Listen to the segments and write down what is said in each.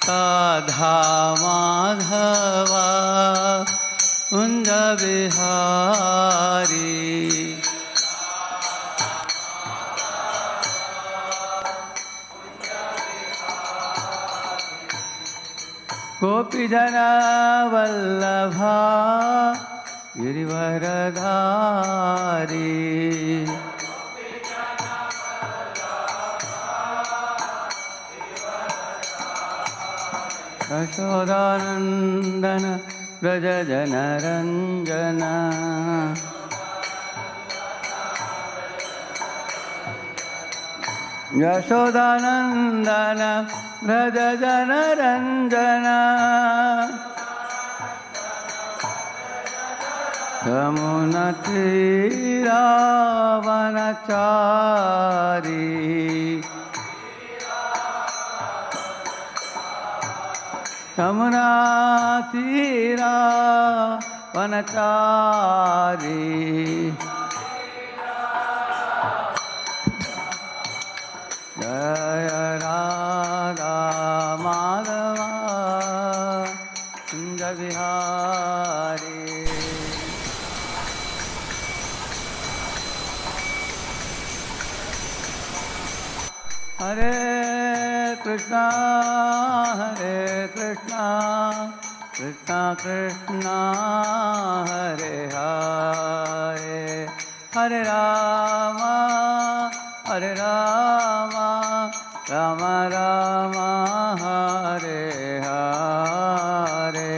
राधा माधवा कुंज बिहारी गोपी जना वल्लभा गिरिवरधारी यशोदानंदन व्रज जनरंजन यशोदानंदन व्रज जनरंजन यमुनतीरावनचारी यमुना तीरा वनचारी जय राधा माधवा कुंज बिहारी हरे कृष्णा कृष्णा कृष्णा हरे हरे हरे राम राम राम हरे हरे हरे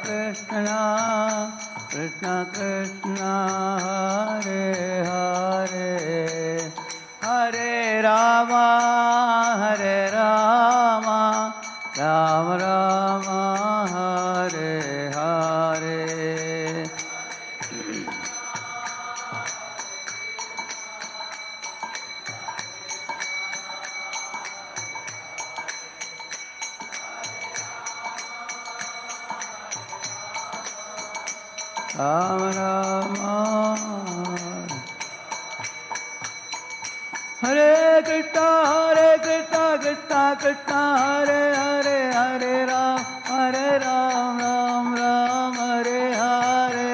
कृष्णा कृष्णा कृष्णा हरे हरे हरे राम राम राम हरे हरे राम राम हरे कृष्णा कृष्णा कृष्णा हरे हरे हरे राम राम हरे हरे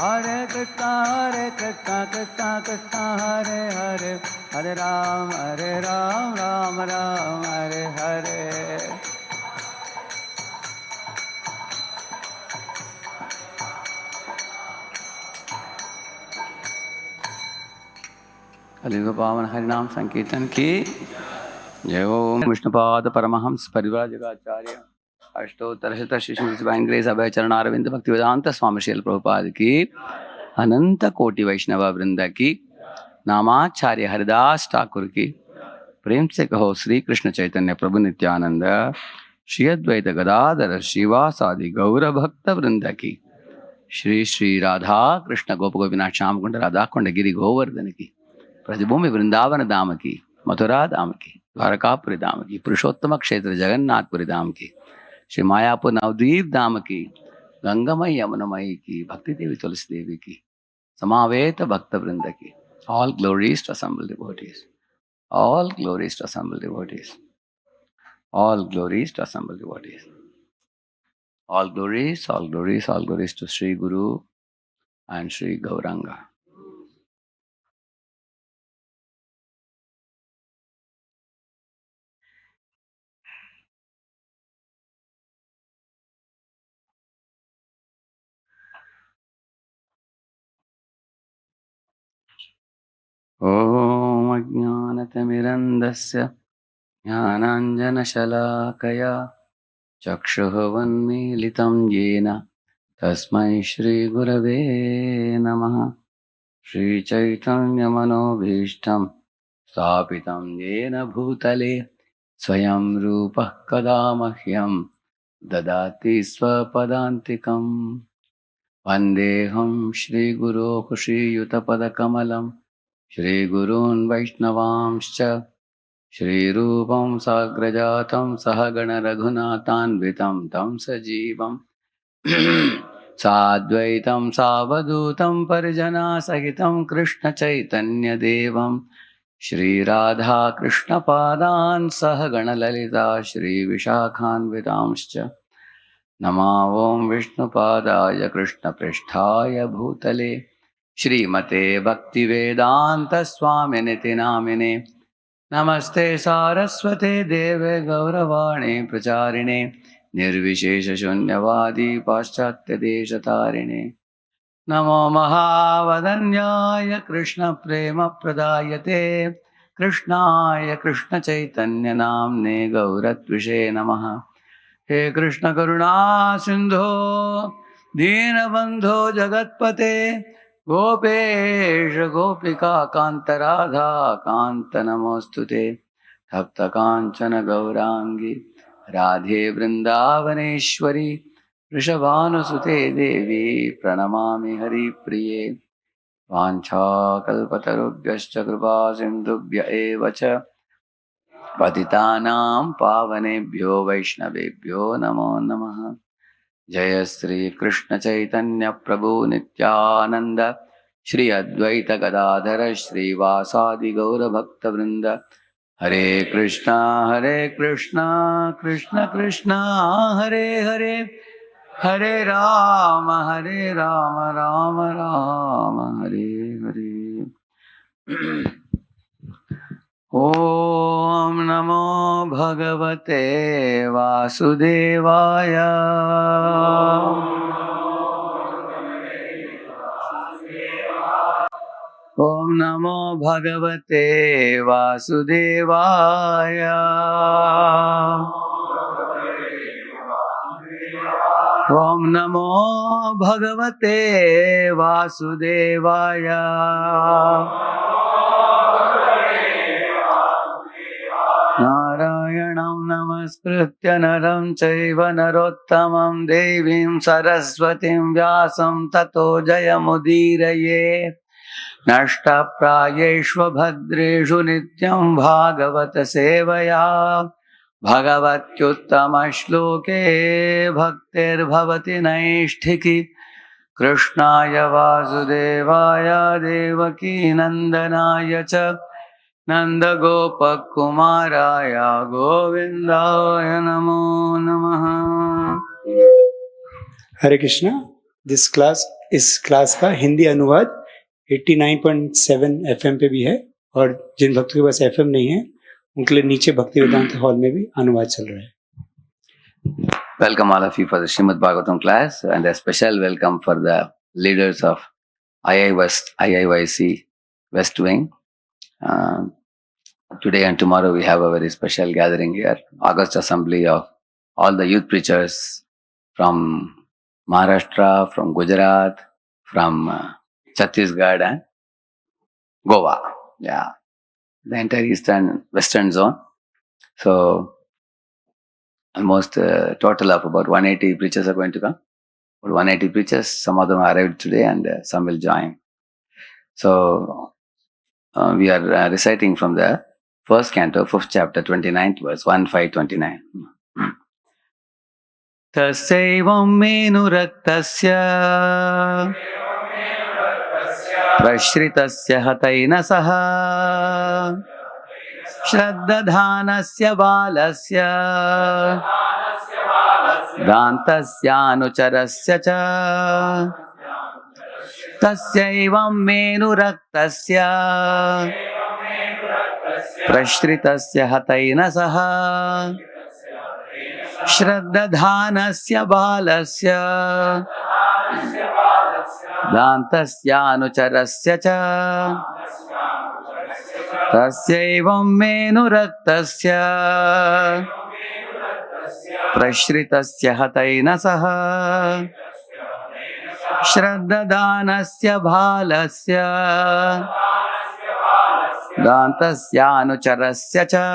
हरे कृष्णा कृष्णा कृष्णा हरे हरे हरे राम राम हरे हरे कलियुग पावन हरिनाम संकीर्तन की जय। ओम विष्णुपाद परमहंस परिवार जगाचार्य अष्टोत्तर शत शिशु डिवाइन ग्रेस अभय चरणारविंद भक्तिवेदांत स्वामी श्रील प्रभुपाद की अनंत कोटि वैष्णव वृंद की नामाचार्य हरिदास ठाकुर की प्रेम से कहो श्री कृष्ण चैतन्य प्रभु नित्यानंद श्री अद्वैत गदाधर शिवासादि गौर भक्त वृंद की श्री श्री राधा कृष्ण गोप गोपीनाथ श्याम कुंड राधा कुंड गिरि गोवर्धन की ब्रजभूमि वृंदावन धाम की मथुरा धाम की द्वारकापुरी धाम की पुरुषोत्तम क्षेत्र जगन्नाथपुरी धाम की श्री मायापुर नवद्वीप धाम की गंगामयी यमुनामयी की भक्ति देवी तुलसी देवी की समावेत भक्त वृंद की all glories to assembled devotees, all glories to assembled devotees, all glories to assembled devotees, all glories, all glories, all glories to Sri Guru and Sri Gauranga. Om Ajnanatimirandasya Jnananjanashalakaya Chakshuvannmilitam Yena Tasmai Shri Gurave Namaha. Shri Chaitanya Manobhishtam Sthapitam Yena Bhutale स्वयं रूपः कदा मह्यं ददाति स्वपदान्तिकम्। वन्देऽहं श्रीगुरो श्रीयुतपदकमलं श्रीगुरून् वैष्णवांश्च श्रीरूपं साग्रजातं सहगणरघुनाथान्वितं तं सजीवं साद्वैतं सावधूतं परिजनासहितं कृष्णचैतन्यदेवं श्रीराधाकृष्णपादान् सहगणललिता श्रीविशाखान्वितांश्च नमो ॐ विष्णुपादाय कृष्णपृष्ठाय भूतले श्रीमते भक्तिवेदान्तस्वामिनिति नामिने नमस्ते सारस्वते देवे गौरवाणी प्रचारिणे निर्विशेषशून्यवादी पाश्चात्यदेशतारिणे नमो महावदन्याय कृष्णप्रेमप्रदायते कृष्णाय कृष्णचैतन्यनाम्ने गौरत्विषे नमः। हे कृष्ण करुणा सिंधो दीनबंधो जगत्पते गोपेश गोपिका कांत राधा कांत नमोस्तुते तप्त कांचन गौरांगी राधे वृंदावनेश्वरी वृषभानुसुते देवी प्रणमामि हरिप्रिये वाञ्छाकल्पतरुभ्यश्च कृपा सिन्धुभ्य एव च पतितानां पावनेभ्यो वैष्णवेभ्यो नमो नमः। जय श्री कृष्ण चैतन्य प्रभु नित्यानंद श्री अद्वैत गदाधर श्रीवासादि गौर भक्त वृंद हरे कृष्णा कृष्ण कृष्ण हरे हरे हरे राम राम राम हरे हरे। ओम नमो भगवते वासुदेवाय। ओम नमो भगवते वासुदेवाय। ओम नमो भगवते वासुदेवाय। नारायणं नमस्कृत्य नरं चैव नरोत्तमं देवीं सरस्वतीं व्यासं ततो जयमुदीरये। नष्टप्रायेष्वभद्रेषु नित्यं भागवत सेवया भगवत्युत्तमश्लोके भक्तिर्भवति नैष्ठिकी। कृष्णाय वासुदेवाय देवकी नन्दनाय च नन्दगोपकुमाराय गोविन्दाय नमो नमः। हरे कृष्णा। दिस क्लास इस क्लास का हिंदी अनुवाद 89.7 FM पे भी है और जिन भक्तों के पास FM नहीं है उनके लिए नीचे भक्ति वेदांत हॉल में भी अनुवाद चल रहा है। Welcome all of you for the Srimad Bhagavatam class, and a special welcome for the leaders of IIYC West Wing. Today and tomorrow we have a very special gathering here, August Assembly of all the youth preachers from Maharashtra, from Gujarat, from Chhattisgarh and Goa. Yeah, the entire eastern, western zone. So almost a total of about 180 preachers are going to come. About 180 preachers, some of them arrived today and some will join. So we are reciting from the first canto, 5th chapter, 29th verse, 1-5-29. तस्यैवं मेनुरक्तस्य प्रश्रितस्य हतैन सह श्रद्दधानस्य बालस्य दान्तस्यानुचरस्य च तस्यैवं मेनुरक्तस्य प्रश्रितस्य हतैन सह श्रद्दधानस्य बालस्य दान्तस्यानुचरस्य च तस्यैवं मेनुरक्तस्य प्रश्रितस्य हतैन सह श्रद्दधानस्य बालस्य Dantasyanucharasya cha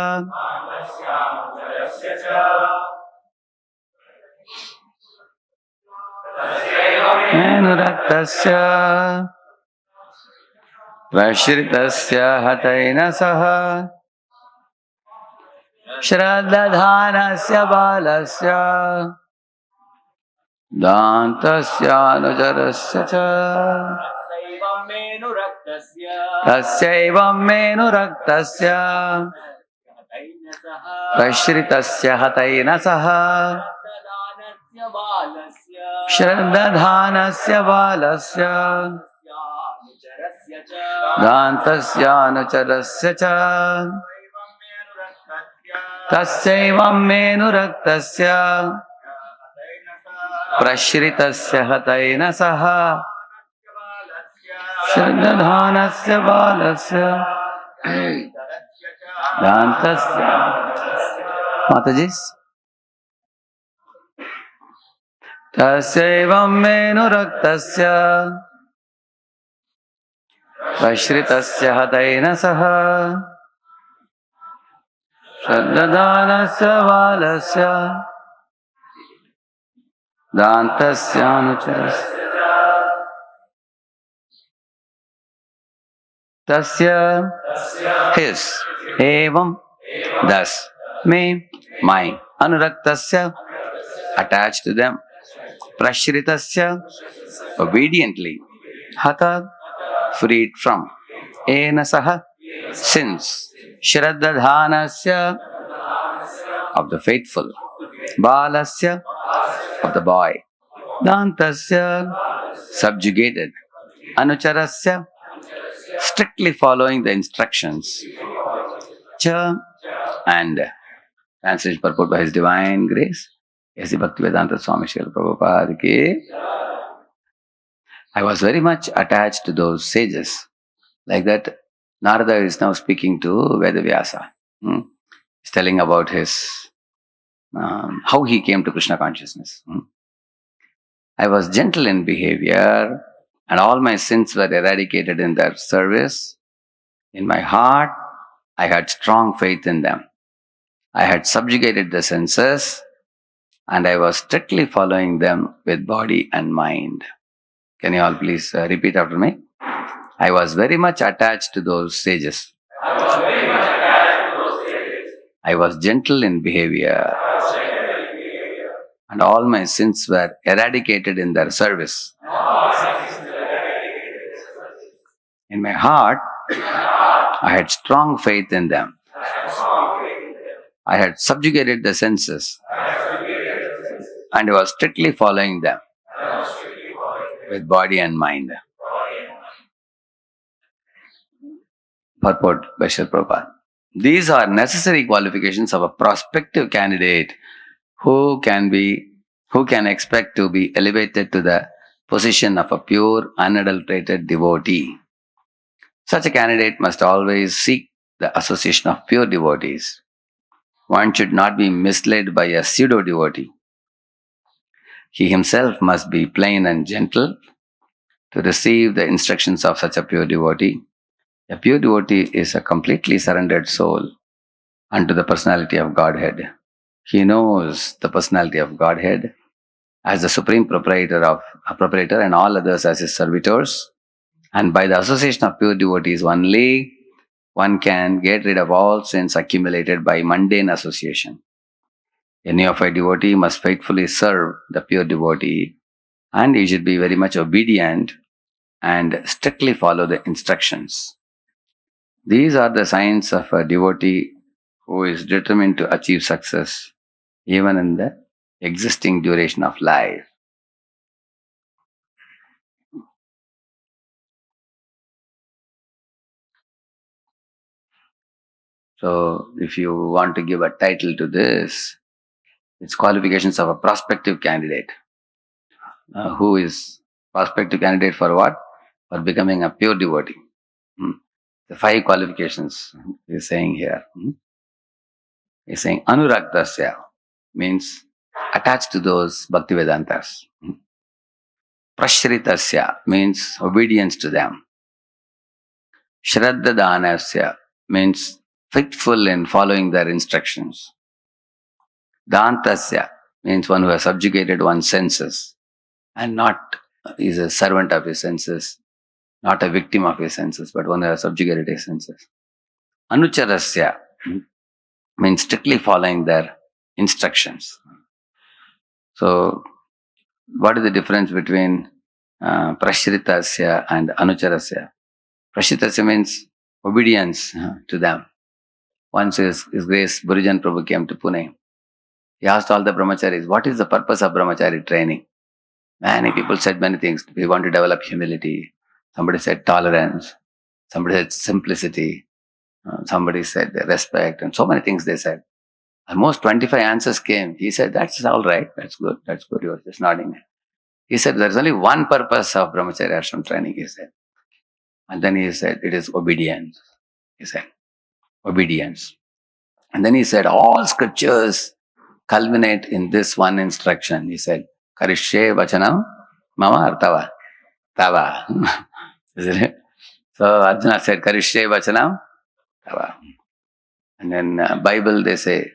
Anuraktasya Prashritasya hataina saha Shraddadhanasya balasya Dantasyanujarasya cha Tasyaivam menuraktasya Prashritasya hataina saha Shraddadhanasya balasya Dantasyanujarasya cha Tasyaivam menuraktasya Prashritasya hataina saha Shraddadhanasya balasya Dantasya Matajis Tasyaivam menuraktasya Prashritasya hataina saha Shraddadhanasya balasya Dantasyanucharasya Tasya his evam thus me my anuraktasya attached to them prashritasya obediently hata freed from ena saha since shraddadhanasya of the faithful balasya of the boy dantasya subjugated anucharasya strictly following the instructions cha and translation purport by His Divine Grace A.C. Bhaktivedanta Swami Srila Prabhupada ki I was very much attached to those sages. Like that, Narada is now speaking to Vedavyasa. He's telling about his how he came to Krishna consciousness. I was gentle in behavior and all my sins were eradicated in their service. In my heart, I had strong faith in them. I had subjugated the senses and I was strictly following them with body and mind. Can you all please repeat after me? I was very much attached to those sages. I was gentle in behavior and all my sins were eradicated in their service. In my heart, I had strong faith in them. I had subjugated the senses and I was strictly following them with body and mind. Purport by Srila Prabhupada. These are necessary qualifications of a prospective candidate who can expect to be elevated to the position of a pure, unadulterated devotee. Such a candidate must always seek the association of pure devotees. One should not be misled by a pseudo-devotee. He himself must be plain and gentle to receive the instructions of such a pure devotee. A pure devotee is a completely surrendered soul unto the personality of Godhead. He knows the personality of Godhead as the supreme proprietor and all others as his servitors. And by the association of pure devotees only, one can get rid of all sins accumulated by mundane association. A neophyte devotee must faithfully serve the pure devotee and he should be very much obedient and strictly follow the instructions. These are the signs of a devotee who is determined to achieve success even in the existing duration of life. So, if you want to give a title to this, it's qualifications of a prospective candidate. Who is prospective candidate for what? For becoming a pure devotee. The 5 qualifications he's saying here. He's saying Anuraktasya means attached to those Bhaktivedantas. Prashritasya means obedience to them. Shraddadhanasya means faithful in following their instructions. Dantasya means one who has subjugated one's senses and not is a servant of his senses, not a victim of his senses, but one who has subjugated his senses. Anucharasya means strictly following their instructions. So, what is the difference between Prashritasya and Anucharasya? Prashritasya means obedience to them. Once His Grace Burijan Prabhu came to Pune. He asked all the brahmacharis, what is the purpose of brahmachari training? Many people said many things. We want to develop humility. Somebody said tolerance. Somebody said simplicity. Somebody said respect. And so many things they said. Almost 25 answers came. He said, that's all right. That's good. That's good. He was just nodding. He said, there's only one purpose of brahmachari ashram training, he said. And then he said, it is obedience. He said, obedience. And then he said, all scriptures culminate in this one instruction. He said, Karishye vachanam mama artava. Tava. Isn't it? So Arjuna said, Karishye vachanam tava. And then Bible they say,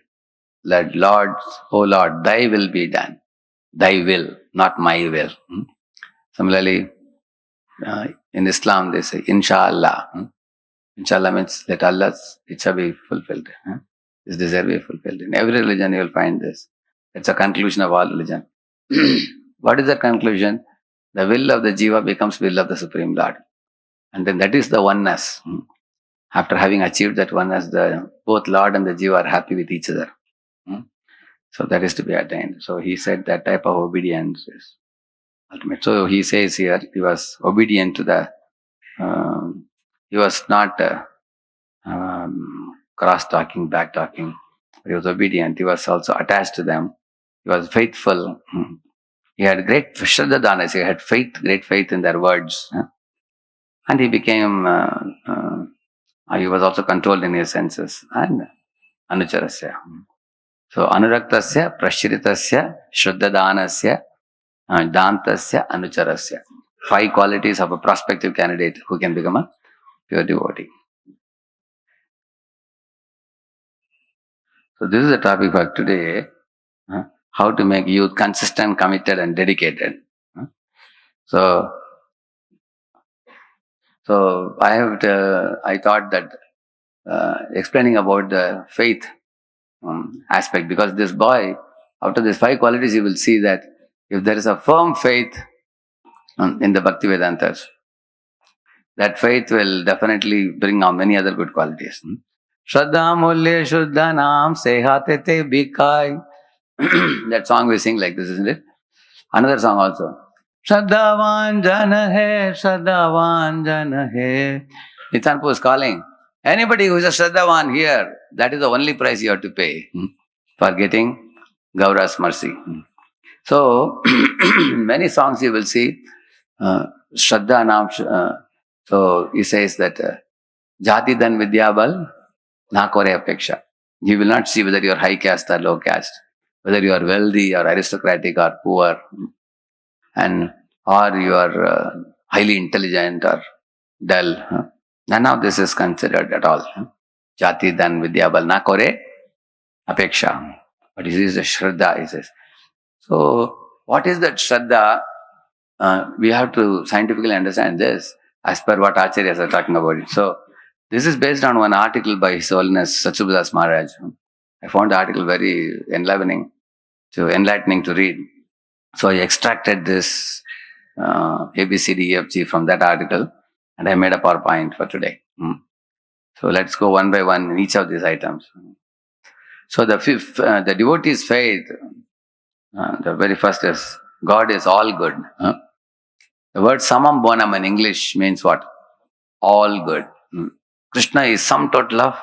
let Lord, oh Lord, thy will be done. Thy will, not my will. Similarly, in Islam they say, Inshallah. Inshallah means let Allah's icha be fulfilled. His desire be fulfilled. In every religion you will find this. It's a conclusion of all religion. What is the conclusion? The will of the jiva becomes will of the Supreme Lord. And then that is the oneness. After having achieved that oneness, both Lord and the jiva are happy with each other. So that is to be attained. So he said that type of obedience is ultimate. So he says here, he was obedient to the, he was not cross-talking, back-talking. He was obedient. He was also attached to them. He was faithful. He had great Shraddha, he had faith, great faith in their words. And he became, he was also controlled in his senses. And Anucharasya. So Anuraktasya, Prashritasya, Shraddhadanasya, Dantasya, Anucharasya. 5 qualities of a prospective candidate who can become a pure devotee. So this is the topic for today. How to make youth consistent, committed and dedicated. So I thought that explaining about the faith aspect, because this boy, out of these 5 qualities, you will see that if there is a firm faith in the Bhakti Vedantas, that faith will definitely bring on many other good qualities. Shraddha mulya shuddha naam sehate te bikai. That song we sing like this, isn't it? Another song also. Shraddhavan jana hai, Shraddhavan jana hai. Nityanpu is calling. Anybody who is a Shraddhavan here, that is the only price you have to pay for getting Gaura's mercy. So, many songs you will see, Shraddha Naam, so he says that, Jati dan vidyabal, na kore apeksha. You will not see whether you are high caste or low caste, whether you are wealthy or aristocratic or poor, and or you are highly intelligent or dull. None of this is considered at all. Jati dan vidyabal na kore apeksha. But this is the Shraddha, he says. So, what is that Shraddha? We have to scientifically understand this as per what Acharyas are talking about it. So, this is based on one article by His Holiness Satsubhadas Maharaj. I found the article very enlightening to read. So, I extracted this ABCDEFG from that article and I made a PowerPoint for today. So, let's go one by one in each of these items. So, the devotee's faith, the very first is, God is all good. The word samam bonam in English means what? All good. Krishna is sum total of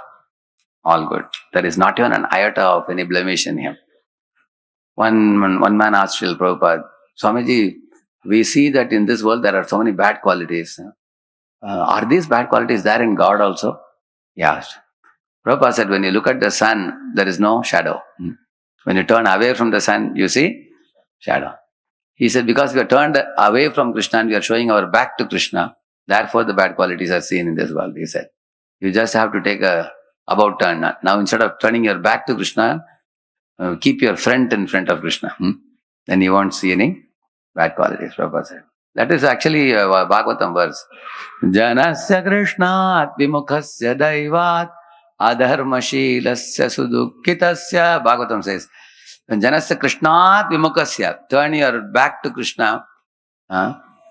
all good. There is not even an iota of any blemish in him. One man asked Srila Prabhupada, Swamiji, we see that in this world there are so many bad qualities. Are these bad qualities there in God also? He asked. Prabhupada said, when you look at the sun, there is no shadow. When you turn away from the sun, you see shadow. He said, because we are turned away from Krishna and we are showing our back to Krishna, therefore the bad qualities are seen in this world, he said. You just have to take a about turn. Now instead of turning your back to Krishna, keep your front in front of Krishna. Then you won't see any bad qualities. Prabhupada said. That is actually a Bhagavatam verse. Janasya Krishna Vimukhasya Daivat Adharmashilasya Sudukkitasya. Bhagavatam says, when Janasya Krishna Vimukhasya, turn your back to Krishna,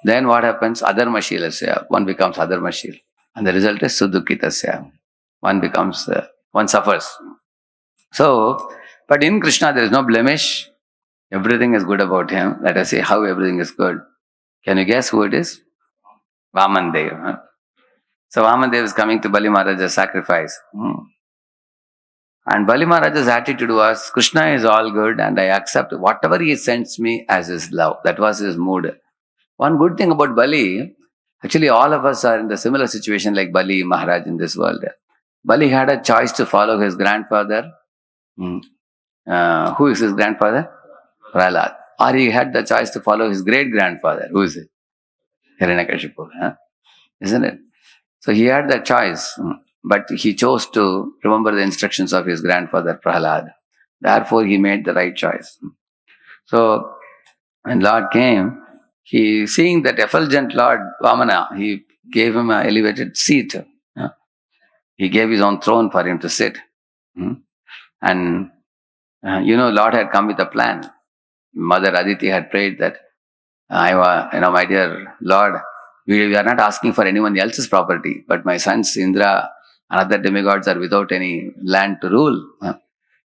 then what happens? Adharmashilasya, one becomes Adharmashil. And the result is Sudukkitasya. One suffers. So, but in Krishna there is no blemish. Everything is good about him. Let us see how everything is good. Can you guess who it is? Vamandev. So Vamandev is coming to Bali Maharaja's sacrifice. And Bali Maharaja's attitude was, Krishna is all good and I accept whatever he sends me as his love. That was his mood. One good thing about Bali, actually all of us are in the similar situation like Bali Maharaj in this world. Bali had a choice to follow his grandfather. Who is his grandfather? Prahlad. Or he had the choice to follow his great-grandfather. Who is it? Hiranyakashipu. Isn't it? So he had that choice. But he chose to remember the instructions of his grandfather Prahlad. Therefore, he made the right choice. So, when Lord came, he, seeing that effulgent Lord Vamana, he gave him an elevated seat. He gave his own throne for him to sit. And, Lord had come with a plan. Mother Aditi had prayed that, my dear Lord, we are not asking for anyone else's property, but my sons Indra and other demigods are without any land to rule.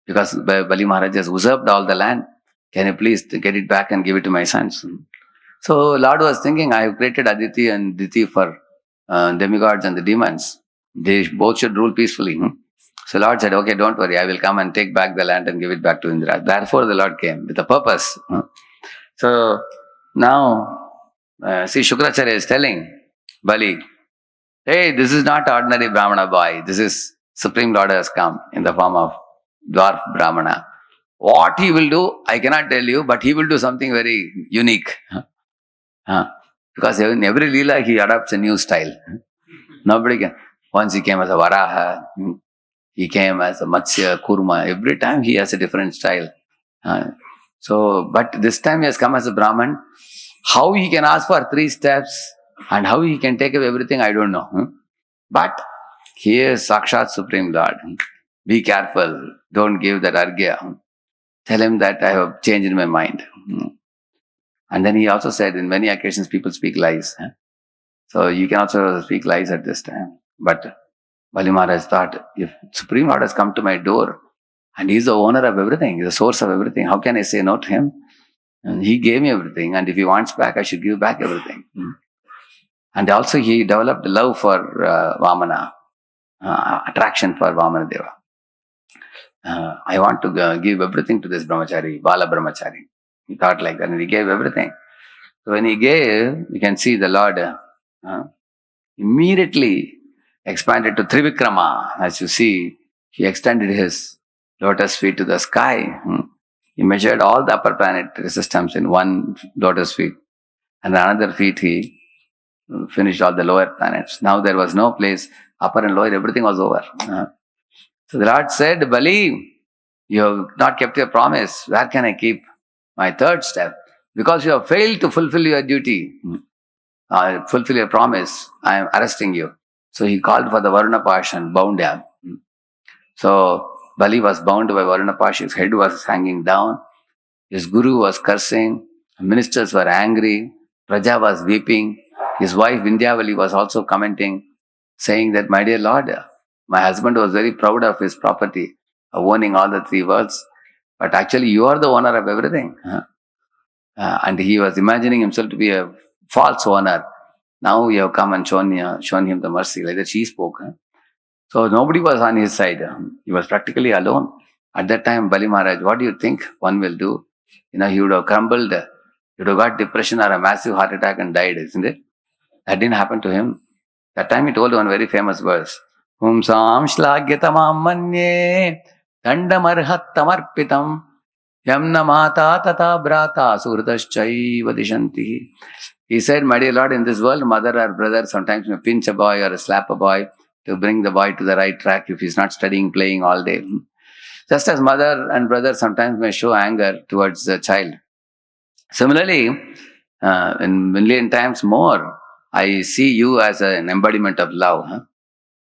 Because Bali Maharaj has usurped all the land. Can you please get it back and give it to my sons? So Lord was thinking, I have created Aditi and Diti for demigods and the demons. They both should rule peacefully. So Lord said, okay, don't worry, I will come and take back the land and give it back to Indra. Therefore the Lord came with a purpose. So now, see, Shukracharya is telling Bali, hey, this is not ordinary Brahmana boy. This is Supreme Lord has come in the form of dwarf Brahmana. What he will do, I cannot tell you, but he will do something very unique. Because in every Leela, he adopts a new style. Nobody can. Once he came as a Varaha, he came as a Matsya, Kurma. Every time he has a different style. But this time he has come as a Brahman. How he can ask for 3 steps and how he can take away everything, I don't know. But he is Sakshat Supreme Lord. Be careful. Don't give that argya. Tell him that I have changed my mind. And then he also said, in many occasions people speak lies. So you can also speak lies at this time. But Bali Maharaj thought, if Supreme Lord has come to my door and he is the owner of everything, he is the source of everything, how can I say no to him? And he gave me everything, and if he wants back, I should give back everything. And also he developed love for Vamana, attraction for Vamana Deva. I want to give everything to this brahmachari, Bala brahmachari. He thought like that, and he gave everything. So when he gave, you can see the Lord immediately expanded to Trivikrama. As you see, he extended his lotus feet to the sky. He measured all the upper planetary systems in one lotus feet. And another feet he finished all the lower planets. Now there was no place, upper and lower, everything was over. So the Lord said, Bali, you have not kept your promise. Where can I keep my 3rd step? Because you have failed to fulfill your duty, fulfill your promise, I am arresting you. So he called for the Varuna Pash and bound him. So Bali was bound by Varuna Pash, his head was hanging down, his guru was cursing, ministers were angry, Praja was weeping, his wife Vindhyavali was also commenting, saying that, my dear Lord, my husband was very proud of his property, of owning all the 3 worlds, but actually you are the owner of everything. And he was imagining himself to be a false owner. Now you have come and shown him the mercy, like that she spoke. So nobody was on his side. He was practically alone. At that time, Bali Maharaj, what do you think one will do? He would have crumbled, he would have got depression or a massive heart attack and died, isn't it? That didn't happen to him. That time he told one very famous verse. Hum sam shlagyatamam manye dandamarhattamarpitam yamna mata tata brata surdaschaiva dishanti. He said, my dear Lord, in this world, mother or brother sometimes may pinch a boy or slap a boy to bring the boy to the right track if he's not studying, playing all day. Just as mother and brother sometimes may show anger towards the child. Similarly, in million times more, I see you as an embodiment of love.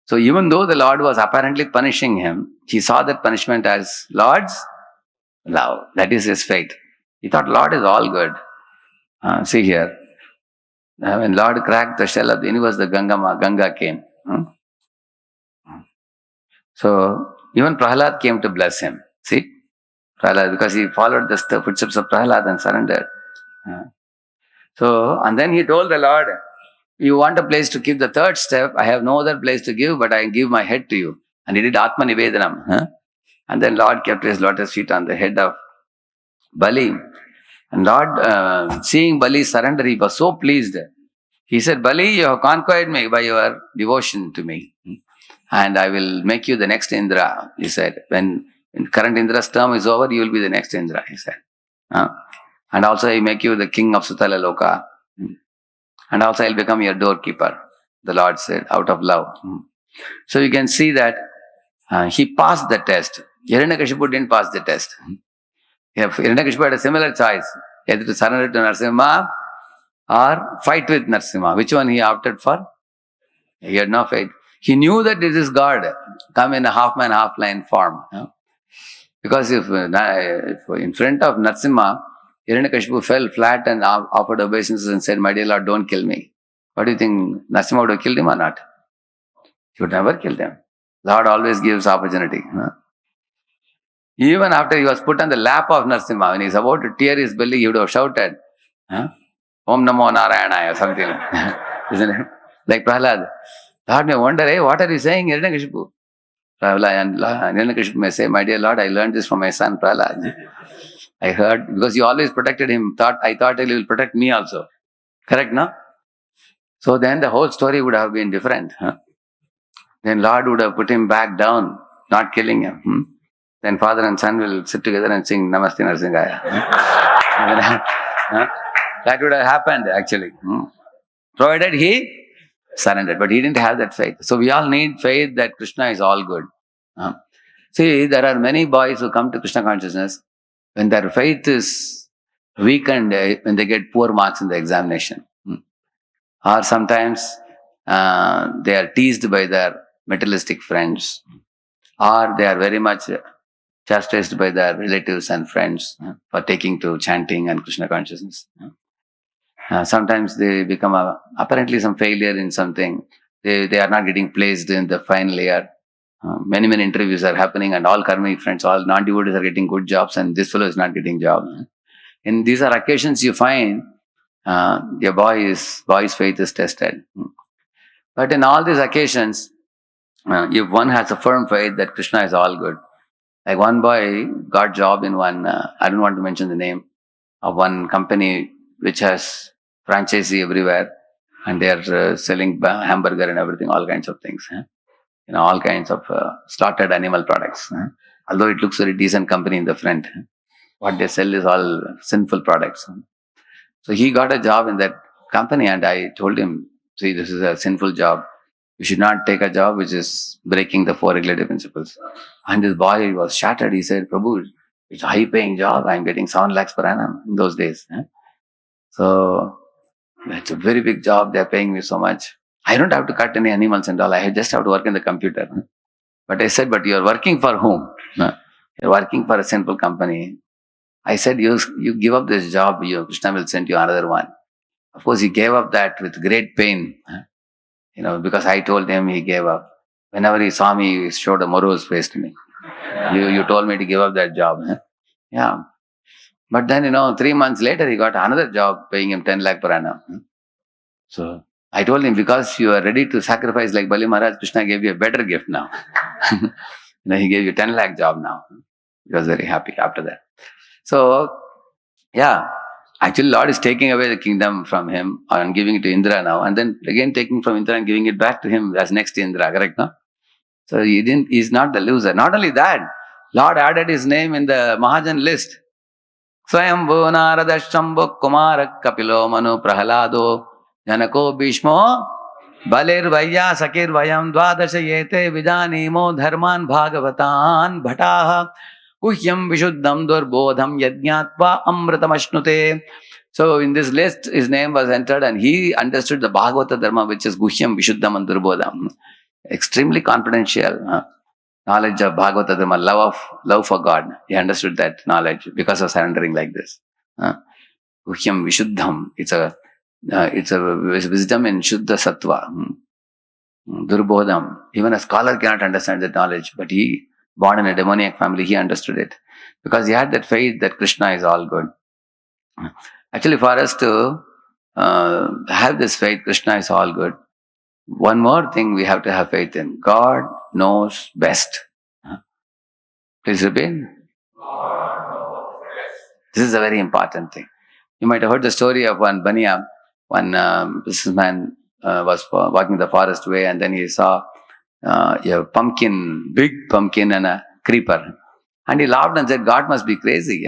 So even though the Lord was apparently punishing him, he saw that punishment as Lord's love. That is his faith. He thought Lord is all good. See here, when Lord cracked the shell of the universe, the Ganga came. So even Prahlad came to bless him. See, Prahlad, because he followed the footsteps of Prahlad and surrendered. So, and then he told the Lord, you want a place to give the third step, I have no other place to give, but I give my head to you. And he did Atma Nivedanam. And then Lord kept his lotus feet on the head of Bali. And Lord, seeing Bali surrender, he was so pleased. He said, Bali, you have conquered me by your devotion to me. And I will make you the next Indra, he said. When current Indra's term is over, you will be the next Indra, he said. And also I will make you the king of Sutala Loka. And also I will become your doorkeeper, the Lord said, out of love. So you can see that he passed the test. Hiranyakashipu didn't pass the test. Hiranyakashipu had a similar choice, either to surrender to Narasimha or fight with Narasimha. Which one he opted for? He had no faith. He knew that this is God, come in a half-man, half-lion form. Because if in front of Narasimha, Hiranyakashipu fell flat and offered obeisances and said, my dear Lord, don't kill me. What do you think? Narasimha would have killed him or not? He would never kill him. Lord always gives opportunity. Even after he was put on the lap of Narasimha, when he is about to tear his belly, he would have shouted, Om Namo Narayana or something. Isn't it? Like Prahlad. Lord may wonder, what are you saying, Hiranyakashipu? And Hiranyakashipu may say, my dear Lord, I learned this from my son Prahlad. I heard, because you always protected him, I thought he will protect me also. Correct, no? So then the whole story would have been different. Then Lord would have put him back down, not killing him. Then father and son will sit together and sing Namaste Narsingaya. That would have happened actually. Provided he surrendered. But he didn't have that faith. So we all need faith that Krishna is all good. See, there are many boys who come to Krishna consciousness when their faith is weakened, when they get poor marks in the examination. Or sometimes they are teased by their materialistic friends. Or they are very much chastised by their relatives and friends for taking to chanting and Krishna consciousness. Sometimes they become apparently some failure in something. They are not getting placed in the final year. Many interviews are happening and all karmic friends, all non-devotees are getting good jobs and this fellow is not getting job. In these are occasions you find your boy's faith is tested. But in all these occasions, if one has a firm faith that Krishna is all good. Like one boy got job in one, I don't want to mention the name, of one company which has franchisee everywhere and they are selling hamburger and everything, all kinds of things. All kinds of slaughtered animal products. Although it looks very decent company in the front, what they sell is all sinful products. So he got a job in that company and I told him, see, this is a sinful job. You should not take a job which is breaking the 4 regulative principles. And this boy was shattered. He said, Prabhu, it's a high paying job. I'm getting 7 lakhs per annum in those days. So it's a very big job. They're paying me so much. I don't have to cut any animals and all. I just have to work in the computer. But I said, but you're working for whom? You're working for a sinful company. I said, you give up this job, Krishna will send you another one. Of course, he gave up that with great pain. Because I told him, he gave up. Whenever he saw me, he showed a morose face to me. You told me to give up that job. Yeah. But then, 3 months later, he got another job paying him 10 lakh per annum. So I told him, because you are ready to sacrifice like Bali Maharaj, Krishna gave you a better gift now. He gave you 10 lakh job now. He was very happy after that. So, yeah, actually Lord is taking away the kingdom from him and giving it to Indra now, and then again taking from Indra and giving it back to him as next Indra, correct, no? So he's not the loser. Not only that, Lord added his name in the Mahajan list. Swayambhu Radheshyam Prabhu Kumara Kapilo Manu Prahalado Janako Bhishmo Balir Vaya Sakir Vayam Dvadasha Yete Vidanimo Dharman Bhagavatan Bhataha Guhyam Vishuddham Durbodham Yajñatva Amritamashnute. So in this list, his name was entered and he understood the Bhagavata Dharma, which is Guhyam Vishuddham and Durbodham. Extremely confidential knowledge of Bhagavata Dharma, love for God. He understood that knowledge because of surrendering like this. Guhyam Vishuddham. It's a wisdom in Shuddha Sattva. Durbodham. Even a scholar cannot understand that knowledge, but he, born in a demoniac family, he understood it. Because he had that faith that Krishna is all good. Actually, for us to have this faith, Krishna is all good, one more thing we have to have faith in. God knows best. Please repeat. This is a very important thing. You might have heard the story of one Baniya. One businessman was walking the forest way, and then he saw a pumpkin, big pumpkin and a creeper. And he laughed and said, God must be crazy.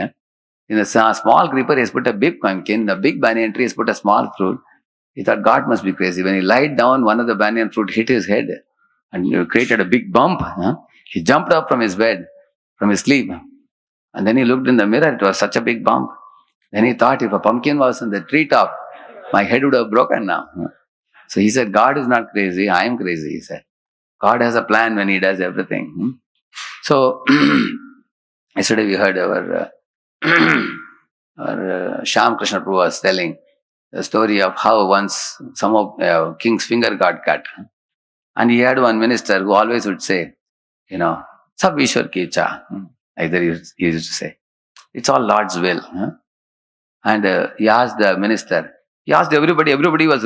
In a small creeper, he has put a big pumpkin. The big banyan tree has put a small fruit. He thought, God must be crazy. When he lied down, one of the banyan fruit hit his head and created a big bump. He jumped up from his bed, from his sleep. And then he looked in the mirror. It was such a big bump. Then he thought, if a pumpkin was in the treetop, my head would have broken now. So he said, God is not crazy. I am crazy, he said. God has a plan when he does everything. So, yesterday we heard our Shyam Krishna Prabhu was telling the story of how once some of king's finger got cut. And he had one minister who always would say, Sab Ishwar ki icha. Either he used to say, it's all Lord's will. And he asked the minister, he asked everybody was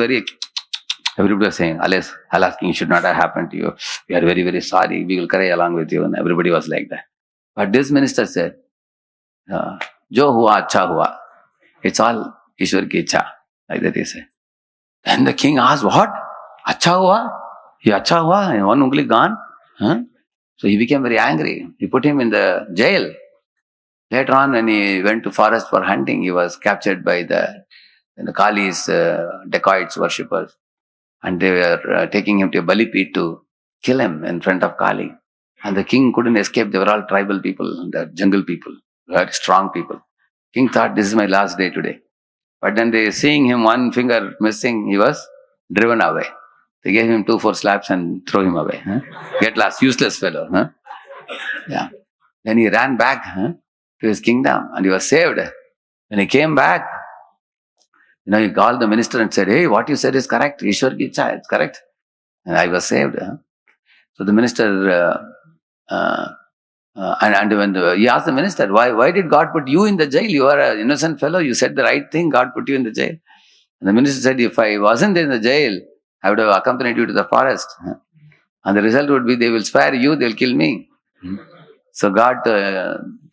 everybody was saying, alas, king, should not have happened to you. We are very, very sorry. We will carry along with you. And everybody was like that. But this minister said, Jo hua, acha hua. It's all Ishwar ki icha. Like that he said. Then the king asked, what? Acha hua? He acha hua? And one ungli gone? So he became very angry. He put him in the jail. Later on, when he went to forest for hunting, he was captured by the Kali's dacoits, worshippers. And they were taking him to a Bali pit to kill him in front of Kali. And the king couldn't escape. They were all tribal people, the jungle people, very strong people. King thought, this is my last day today. But then they seeing him one finger missing, he was driven away. They gave him 2-4 slaps and throw him away. Get lost, useless fellow. Yeah. Then he ran back to his kingdom and he was saved. When he came back, he called the minister and said, hey, what you said is correct. Ishwar ki icha, it's correct. And I was saved. So the minister, and when he asked the minister, why did God put you in the jail? You are an innocent fellow. You said the right thing. God put you in the jail. And the minister said, if I wasn't in the jail, I would have accompanied you to the forest. And the result would be they will spare you, they will kill me. So God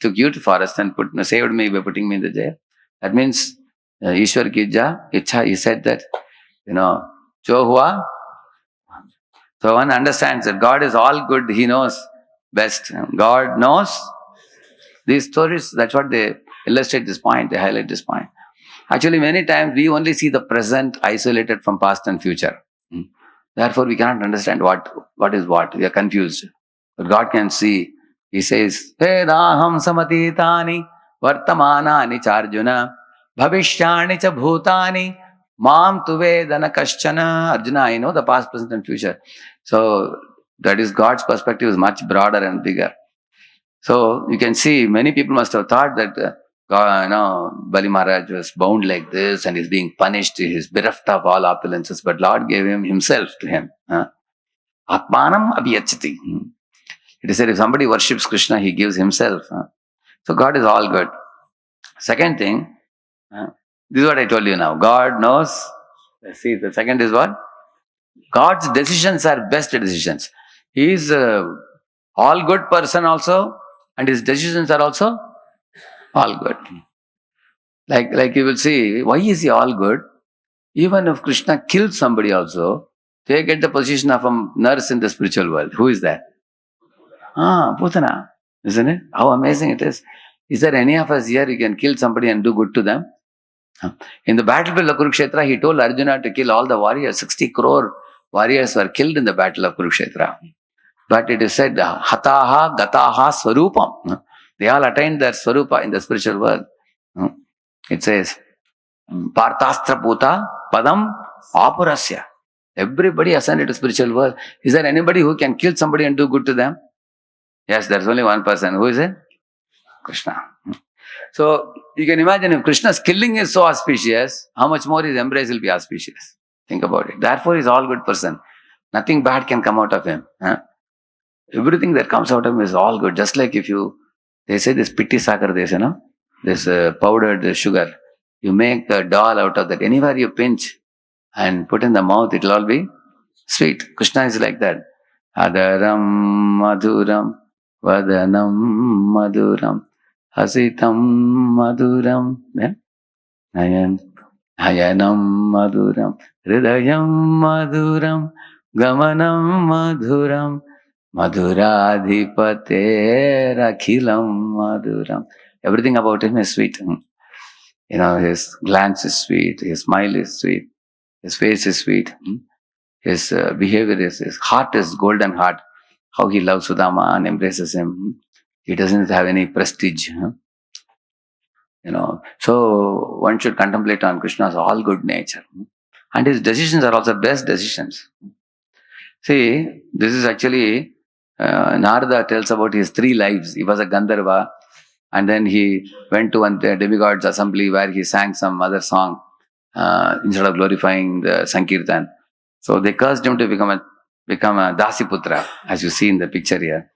took you to forest and saved me by putting me in the jail. That means Ishwar ki icha, he said that, jo hua. So one understands that God is all good. He knows best. God knows. These stories, that's what they illustrate this point. They highlight this point. Actually, many times we only see the present isolated from past and future. Therefore, we cannot understand what is what. We are confused. But God can see. He says, Vedaham samatitani vartamanani charjuna bhavishyani cha bhutani mam tu vedana kaschana. Arjuna, I know the past, present and future. So, that is God's perspective is much broader and bigger. So, you can see many people must have thought that Bali Maharaj was bound like this and is being punished. He is bereft of all opulences. But Lord gave him himself to him. Atmanam abhyachati. It is said if somebody worships Krishna, he gives himself. So God is all good. Second thing, this is what I told you now. God knows. Let's see, the second is what? God's decisions are best decisions. He is all good person also, and his decisions are also all good. Like you will see, why is he all good? Even if Krishna kills somebody also, they get the position of a nurse in the spiritual world. Who is that? Putana. Isn't it? How amazing it is. Is there any of us here who can kill somebody and do good to them? In the battlefield of Kurukshetra, he told Arjuna to kill all the warriors, 60 crore warriors were killed in the battle of Kurukshetra. But it is said, hataha gataha swarupam. They all attained their swarupa in the spiritual world. It says, Parthastra puta padam apurasya. Everybody ascended to spiritual world. Is there anybody who can kill somebody and do good to them? Yes, there's only one person. Who is it? Krishna. So you can imagine if Krishna's killing is so auspicious, how much more his embrace will be auspicious. Think about it. Therefore, he's all good person. Nothing bad can come out of him. Everything that comes out of him is all good. Just like they say this pitti sakar, this powdered sugar. You make a doll out of that. Anywhere you pinch and put in the mouth, it will all be sweet. Krishna is like that. Adaram madhuram vadanam madhuram hasitam maduram, nayanam maduram hridayam maduram gamanam maduram madhuradhipate rakhilam maduram. Everything about him is sweet. His glance is sweet, his smile is sweet, his face is sweet, his behavior is, his heart is golden heart. How he loves Sudama and embraces him. He doesn't have any prestige. So one should contemplate on Krishna's all good nature. And his decisions are also best decisions. See, this is actually, Narada tells about his 3 lives. He was a Gandharva, and then he went to one demigod's assembly where he sang some other song instead of glorifying the Sankirtan. So they cursed him to become a Dasiputra, as you see in the picture here.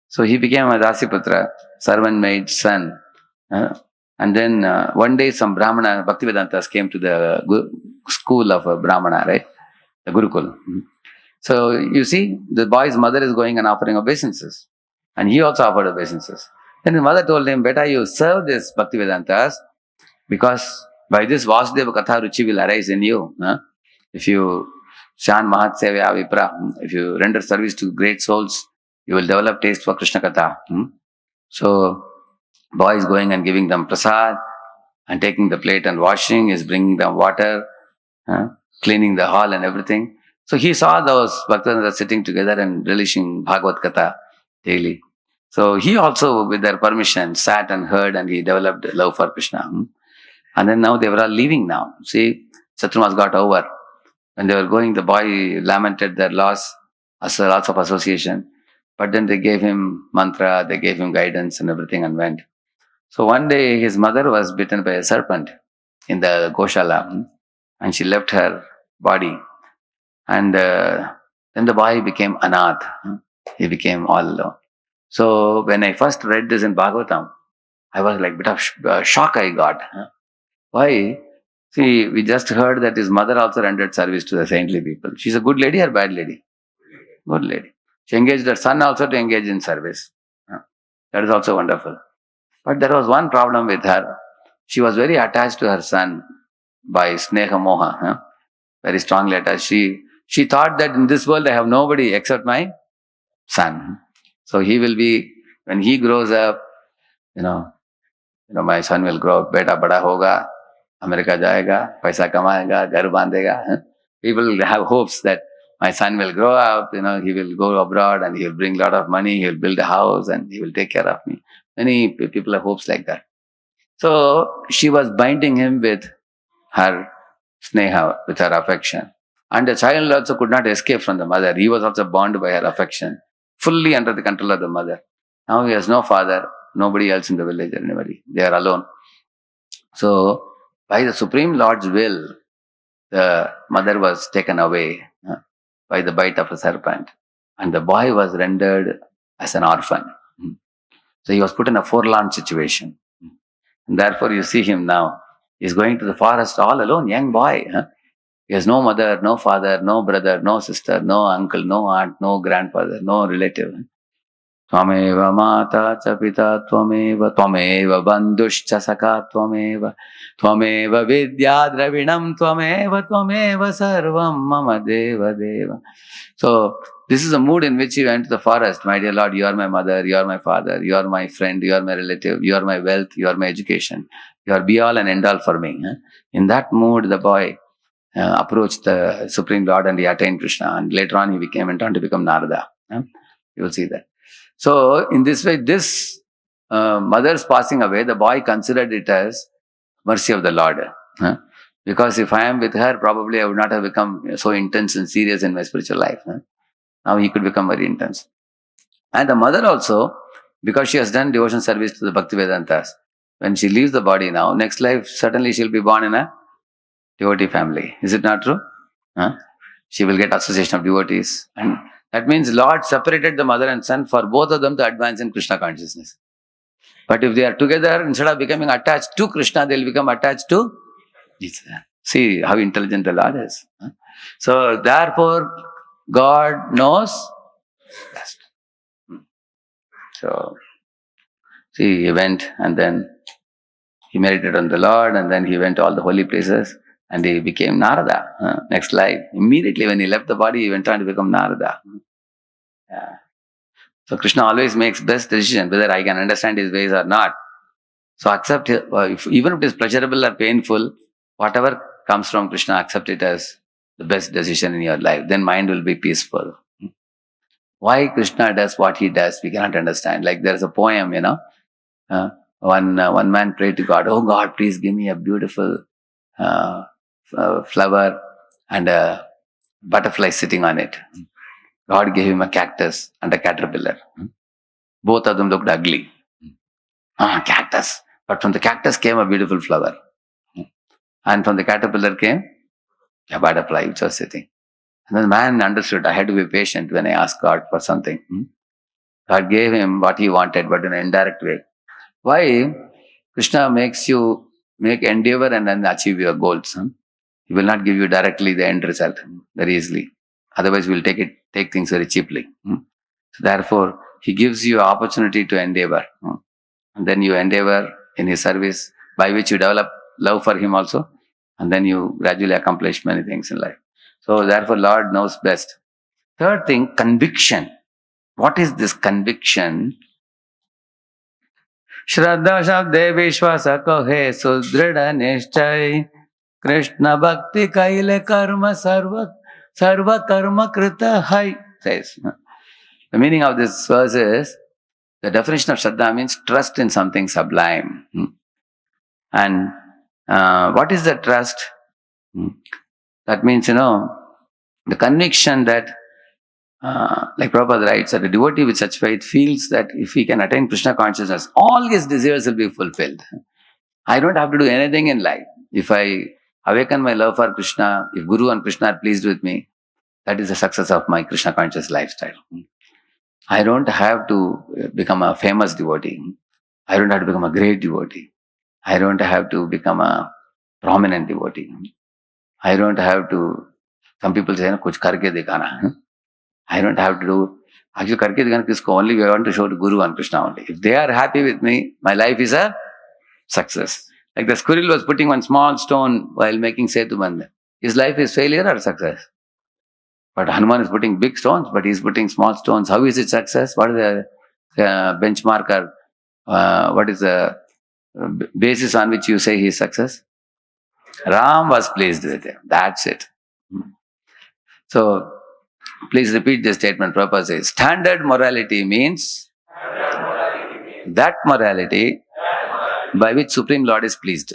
So he became a Dasiputra, servant maid son. And then one day some Brahmana, Bhaktivedantas came to the school of a Brahmana, right? The Gurukul. So you see, the boy's mother is going and offering obeisances. And he also offered obeisances. Then his mother told him, "Beta, you serve this Bhaktivedantas because by this Vasudeva Katha Ruchi will arise in you. If you Shan Mahat Sevya Vipra, if you render service to great souls, you will develop taste for Krishna Katha." So, boy is going and giving them prasad and taking the plate and washing, is bringing them water, cleaning the hall and everything. So he saw those Bhaktivedantas sitting together and relishing Bhagavad Katha daily. So he also, with their permission, sat and heard, and he developed love for Krishna. And then now they were all leaving now. See, Shatrumas got over. When they were going, the boy lamented their loss, loss of association. But then they gave him mantra, they gave him guidance and everything and went. So one day his mother was bitten by a serpent in the Goshala, and she left her body. And then the boy became anath. He became all alone. So when I first read this in Bhagavatam, I was like a bit of shock I got. Why? See, we just heard that his mother also rendered service to the saintly people. She's a good lady or bad lady? Good lady. She engaged her son also to engage in service. That is also wonderful. But there was one problem with her. She was very attached to her son by Sneha Moha. Very strongly attached. She thought that in this world I have nobody except my son. So he will be, when he grows up, my son will grow up, beta bada hoga, America jayega, paisa kamayega, ghar bandega. People will have hopes that my son will grow up, he will go abroad and he will bring a lot of money, he will build a house and he will take care of me. Many people have hopes like that. So she was binding him with her sneha, with her affection. And the child also could not escape from the mother. He was also bound by her affection, fully under the control of the mother. Now he has no father, nobody else in the village, anybody. They are alone. So, by the Supreme Lord's will, the mother was taken away by the bite of a serpent. And the boy was rendered as an orphan. So he was put in a forlorn situation. And therefore you see him now. He's going to the forest all alone, young boy. He has no mother, no father, no brother, no sister, no uncle, no aunt, no grandfather, no relative. Tvameva mata cha pita tvameva, tvameva bandhuscha saka tvameva, tvameva vidya dravinam tvameva, tvameva sarvam mama deva deva. So this is a mood in which he went to the forest. My dear Lord, you are my mother, you are my father, you are my friend, you are my relative, you are my wealth, you are my education. You are be all and end all for me. In that mood, the boy approached the Supreme Lord and he attained Krishna. And later on, he went on to become Narada. You will see that. So, in this way, this mother's passing away, the boy considered it as mercy of the Lord. Because if I am with her, probably I would not have become so intense and serious in my spiritual life. Now he could become very intense. And the mother also, because she has done devotion service to the Bhaktivedantas, when she leaves the body now, next life, certainly she'll be born in a devotee family. Is it not true? She will get association of devotees. And that means Lord separated the mother and son for both of them to advance in Krishna consciousness. But if they are together, instead of becoming attached to Krishna, they will become attached to Jesus. See how intelligent the Lord is. So, therefore, God knows best. So, see, he went and then he meditated on the Lord and then he went to all the holy places and he became Narada. Next life. Immediately when he left the body, he went on to become Narada. Yeah. So, Krishna always makes best decision whether I can understand his ways or not. So, accept it, even if it is pleasurable or painful, whatever comes from Krishna, accept it as the best decision in your life. Then mind will be peaceful. Why Krishna does what he does, we cannot understand. Like there is a poem, one man prayed to God, oh God, please give me a beautiful flower and a butterfly sitting on it. God gave him a cactus and a caterpillar. Both of them looked ugly. Cactus. But from the cactus came a beautiful flower. And from the caterpillar came a butterfly which was sitting. And then the man understood, I had to be patient when I asked God for something. God gave him what he wanted, but in an indirect way. Why? Krishna makes you make endeavor and then achieve your goals. He will not give you directly the end result very easily. Otherwise, we will take things very cheaply. So therefore, he gives you opportunity to endeavor. And then you endeavor in his service, by which you develop love for him also. And then you gradually accomplish many things in life. So therefore, Lord knows best. Third thing, conviction. What is this conviction? Shraddha Shabde Vishwasa Kohe Sudrida Nishchay Krishna Bhakti Kaile Karma Sarva Karma Krita Hai says. The meaning of this verse is, the definition of Shraddha means trust in something sublime. And what is the trust? That means, the conviction that, like Prabhupada writes, that a devotee with such faith feels that if he can attain Krishna consciousness, all his desires will be fulfilled. I don't have to do anything in life. If I awaken my love for Krishna, if Guru and Krishna are pleased with me, that is the success of my Krishna conscious lifestyle. I don't have to become a famous devotee. I don't have to become a great devotee. I don't have to become a prominent devotee. I don't have to, some people say, kuch karke dikhana. I don't have to do, actually karke dikhana kisko, only we want to show to Guru and Krishna only. If they are happy with me, my life is a success. Like the squirrel was putting one small stone while making Setu Bandhan. His life is failure or success? But Hanuman is putting big stones, but he is putting small stones. How is it success? What is the benchmark or what is the basis on which you say he is success? Ram was pleased with him. That's it. So, please repeat this statement. Prabhupada says, standard morality means that morality by which Supreme Lord is pleased.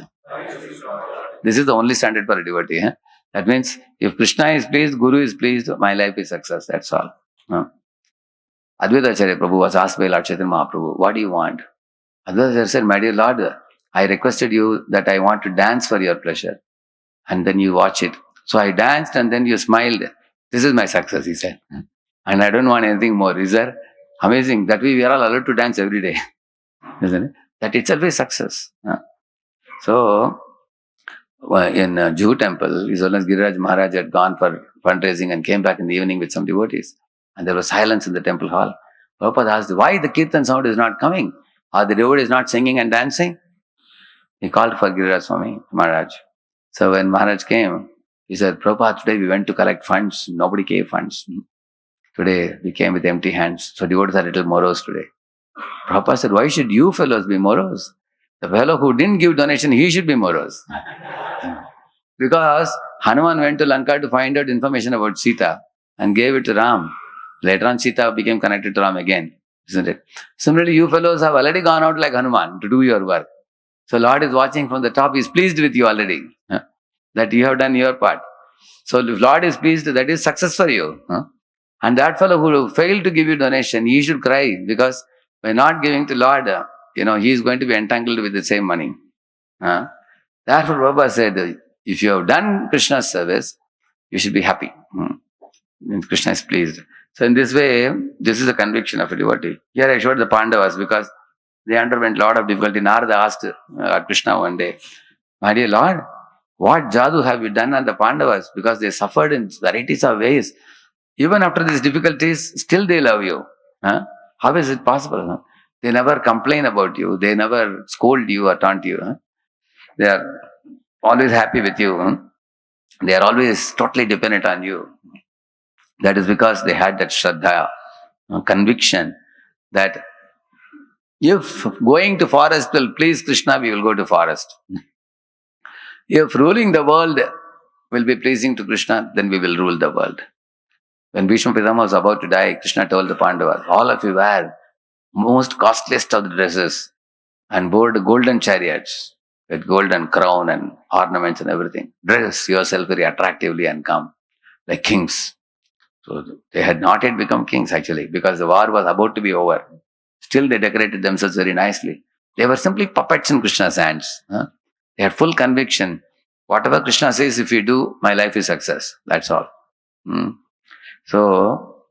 This is the only standard for a devotee. That means, if Krishna is pleased, Guru is pleased, my life is success. That's all. Advaita Acharya Prabhu was asked by Lord Chaitanya Mahaprabhu, what do you want? Advaita Acharya said, my dear Lord, I requested you that I want to dance for your pleasure. And then you watch it. So I danced and then you smiled. This is my success, he said. And I don't want anything more. Is that amazing? That way we are all allowed to dance every day. Isn't it? That itself is success. So, in Juhu temple, His Holiness Giriraj Maharaj had gone for fundraising and came back in the evening with some devotees. And there was silence in the temple hall. Prabhupada asked, why the kirtan sound is not coming? Are the devotees not singing and dancing? He called for Giriraj Swami Maharaj. So when Maharaj came, he said, Prabhupada, today we went to collect funds. Nobody gave funds. Today we came with empty hands. So devotees are a little morose today. Prabhupada said, why should you fellows be morose? The fellow who didn't give donation, he should be morose. Because Hanuman went to Lanka to find out information about Sita and gave it to Ram. Later on, Sita became connected to Ram again, isn't it? Similarly, you fellows have already gone out like Hanuman to do your work. So Lord is watching from the top. He is pleased with you already, that you have done your part. So if Lord is pleased, that is success for you. And that fellow who failed to give you donation, he should cry, because by not giving to Lord, he is going to be entangled with the same money. Therefore, Prabhupada said, if you have done Krishna's service, you should be happy. Krishna is pleased. So in this way, this is the conviction of a devotee. Here I showed the Pandavas because they underwent a lot of difficulty. Narada asked Krishna one day, my dear Lord, what jadoo have you done on the Pandavas? Because they suffered in varieties of ways. Even after these difficulties, still they love you. How is it possible? They never complain about you. They never scold you or taunt you. They are always happy with you. They are always totally dependent on you. That is because they had that Shraddha, conviction that if going to forest will please Krishna, we will go to forest. If ruling the world will be pleasing to Krishna, then we will rule the world. When Bhishma Pitama was about to die, Krishna told the Pandavas, all of you wear most costliest of the dresses and board golden chariots with golden crown and ornaments and everything. Dress yourself very attractively and come like kings. So they had not yet become kings actually, because the war was about to be over. Still they decorated themselves very nicely. They were simply puppets in Krishna's hands. They had full conviction. Whatever Krishna says, if you do, my life is success. That's all. So,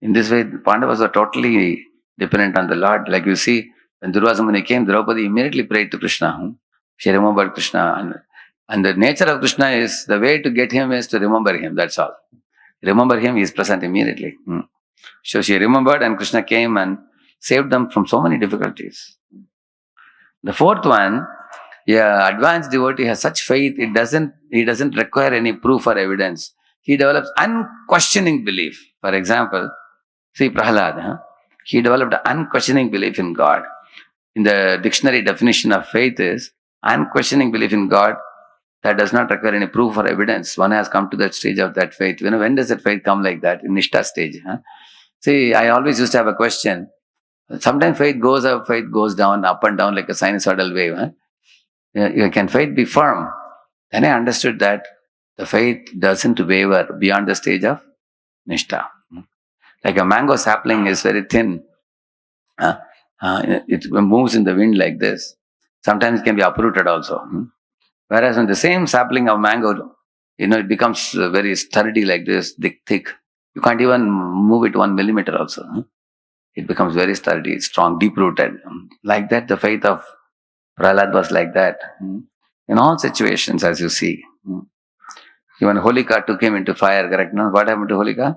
in this way, the Pandavas were totally dependent on the Lord. Like you see, when Durvasa Muni came, Draupadi immediately prayed to Krishna. She remembered Krishna. And the nature of Krishna is, the way to get him is to remember him. That's all. Remember him, he is present immediately. So she remembered, and Krishna came and saved them from so many difficulties. The fourth one, advanced devotee has such faith, he doesn't require any proof or evidence. He develops unquestioning belief. For example, see Prahlad, he developed unquestioning belief in God. In the dictionary definition of faith is unquestioning belief in God that does not require any proof or evidence. One has come to that stage of that faith. When does that faith come like that? In Nishtha stage. See, I always used to have a question. Sometimes faith goes up, faith goes down, up and down like a sinusoidal wave. Can faith be firm? Then I understood that the faith doesn't waver beyond the stage of Nishtha. Like a mango sapling is very thin. It moves in the wind like this. Sometimes it can be uprooted also. Whereas when the same sapling of mango, it becomes very sturdy like this, thick. You can't even move it 1 millimeter also. It becomes very sturdy, strong, deep-rooted. Like that, the faith of Prahlad was like that. In all situations, as you see. Even Holika took him into fire, correct? No? What happened to Holika?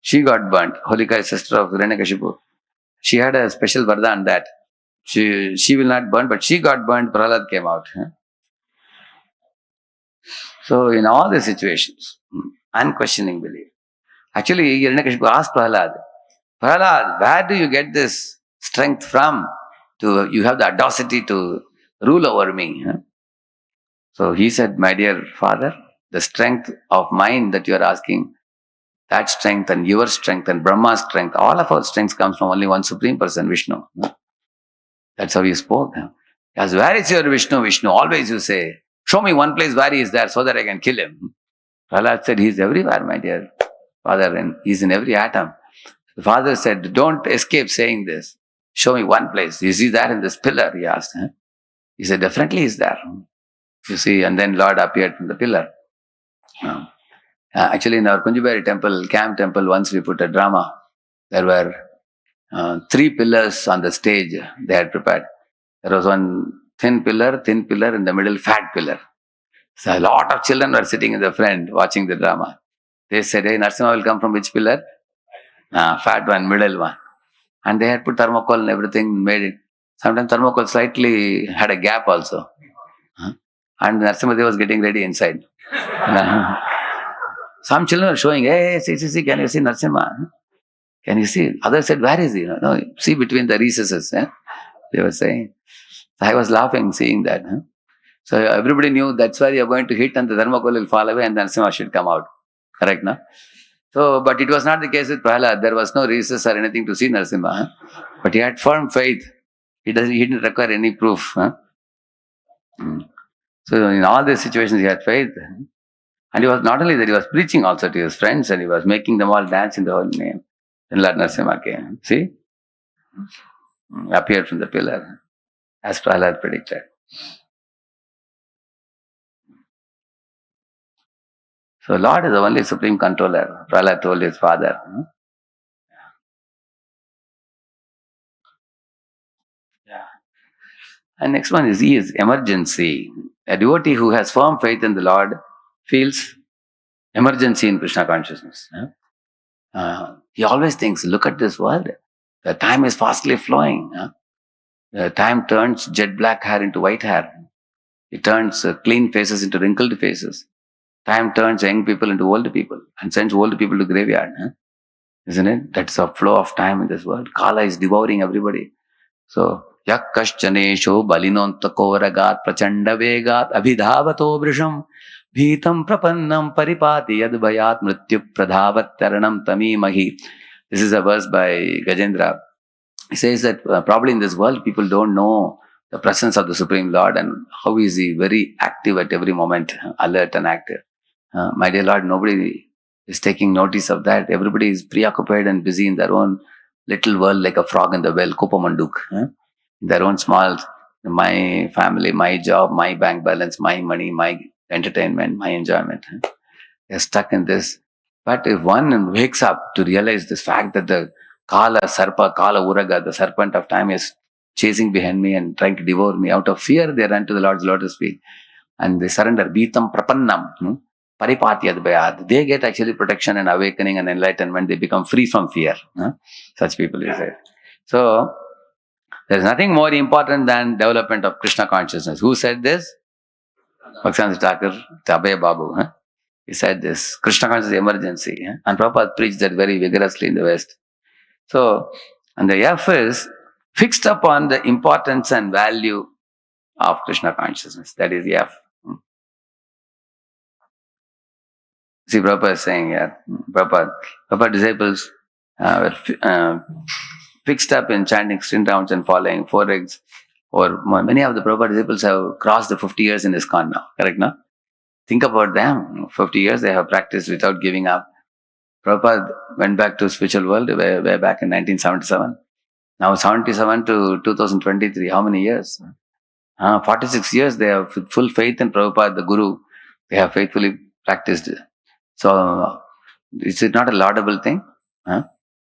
She got burnt. Holika is sister of Hiranyakashipu. She had a special vardhan that she will not burn, but she got burnt, Prahlad came out. So in all the situations, unquestioning belief. Actually, Hiranyakashipu asked Prahlad, where do you get this strength from? You have the audacity to rule over me. So he said, my dear father, the strength of mind that you are asking, that strength and your strength and Brahma's strength, all of our strength comes from only one Supreme Person, Vishnu. That's how he spoke. As where is your Vishnu? Vishnu, always you say, show me one place where he is there so that I can kill him. Prahlad said, he is everywhere, my dear father, and he is in every atom. The father said, don't escape saying this. Show me one place. Is he there in this pillar? He asked. He said, definitely he is there. You see, and then Lord appeared from the pillar. Actually, in our Kunjubari temple, camp temple, once we put a drama. There were 3 pillars on the stage they had prepared. There was one thin pillar, in the middle, fat pillar. So a lot of children were sitting in the front watching the drama. They said, hey, Narasimha will come from which pillar? Fat one, middle one. And they had put thermocol and everything, made it. Sometimes thermocol slightly had a gap also. And Narasimha was getting ready inside. Some children were showing, hey, see, can you see Narasimha? Can you see? Others said, where is he? No, see between the recesses. They were saying. I was laughing seeing that. So everybody knew that's where you're going to hit and the thermocol will fall away and then Narasimha should come out. Correct, no? So, but it was not the case with Prahlad. There was no recess or anything to see Narasimha. But he had firm faith. He didn't require any proof. So in all these situations he had faith. And he was not only that, he was preaching also to his friends and he was making them all dance in the holy name. Then Lord Narasimha came. See? Appeared from the pillar. As Prahlad predicted. So Lord is the only supreme controller. Prahlad told his father. Yeah. And next one is E is emergency. A devotee who has firm faith in the Lord feels emergency in Krishna consciousness. He always thinks, look at this world. The time is fastly flowing. The time turns jet black hair into white hair. It turns clean faces into wrinkled faces. Time turns young people into old people and sends old people to graveyard. Isn't it? That's a flow of time in this world. Kala is devouring everybody. So, yak kaschanesho balinonttako ragat prachanda vegat abhidhavato vrisham bhitam prapannam paripati yadbhayat mrityu pradhavat taranam tamimahi. This is a verse by Gajendra. He says that probably in this world people don't know the presence of the Supreme Lord and how is he very active at every moment, alert and active. My dear Lord, nobody is taking notice of that. Everybody is preoccupied and busy in their own little world like a frog in the well, Kopamanduk. In their own small, my family, my job, my bank balance, my money, my entertainment, my enjoyment. They're stuck in this. But if one wakes up to realize this fact that the Kala Sarpa, Kala Uraga, the serpent of time is chasing behind me and trying to devour me, out of fear they run to the Lord's lotus feet and they surrender. Bhitam Prapannam. Paripatiyadbhayad. They get actually protection and awakening and enlightenment. They become free from fear. Such people is it. So, there is nothing more important than development of Krishna consciousness. Who said this? Bhaktivinoda Thakur, Abhay Babu. He said this. Krishna consciousness emergency. And Prabhupada preached that very vigorously in the West. So, and the F is fixed upon the importance and value of Krishna consciousness. That is the F. See, Prabhupada is saying here, Prabhupada disciples were fixed up in chanting 16 rounds and following 4 eggs. Or many of the Prabhupada disciples have crossed the 50 years in ISKCON now. Correct, no? Think about them. 50 years they have practiced without giving up. Prabhupada went back to spiritual world way back in 1977. Now 77 to 2023. How many years? 46 years they have full faith in Prabhupada, the Guru. They have faithfully practiced. So, is it not a laudable thing?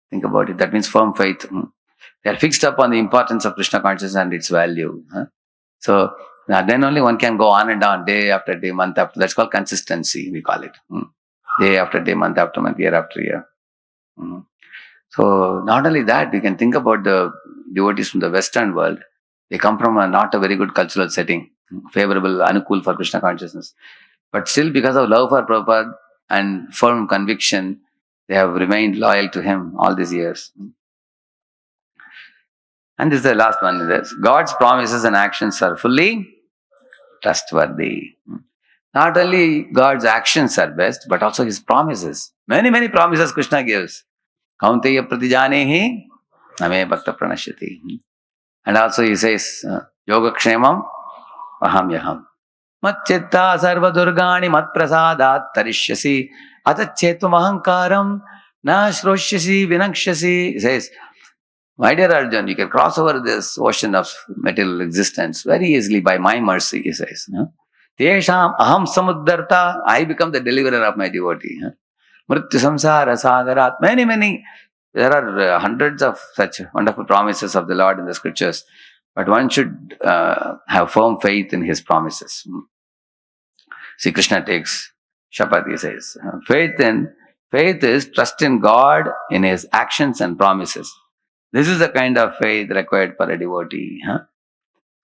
Think about it. That means firm faith. They are fixed upon the importance of Krishna consciousness and its value. So, then only one can go on and on, day after day, month after. That's called consistency, we call it. Day after day, month after month, year after year. So, not only that, we can think about the devotees from the Western world. They come from not a very good cultural setting, favorable, anukul for Krishna consciousness. But still, because of love for Prabhupada and firm conviction, they have remained loyal to him all these years. And this is the last one. This God's promises and actions are fully trustworthy. Not only God's actions are best, but also His promises. Many, many promises Krishna gives. Kaunteya pratijanehi name bhakta pranashyati. And also He says, Yoga kshemam aham yaham. Mat chitta sarva durgani mat prasadat tarishyasi atachetvam ahankaram na shroshyasi vinakshyasi. He says, my dear Arjun, you can cross over this ocean of material existence very easily by my mercy, he says. Tesham aham samuddarta, I become the deliverer of my devotee. Mrityu samsara sagarat, many, there are hundreds of such wonderful promises of the Lord in the scriptures. But one should have firm faith in His promises. See, Krishna takes Shapat, he says. Faith is trust in God, in His actions and promises. This is the kind of faith required for a devotee.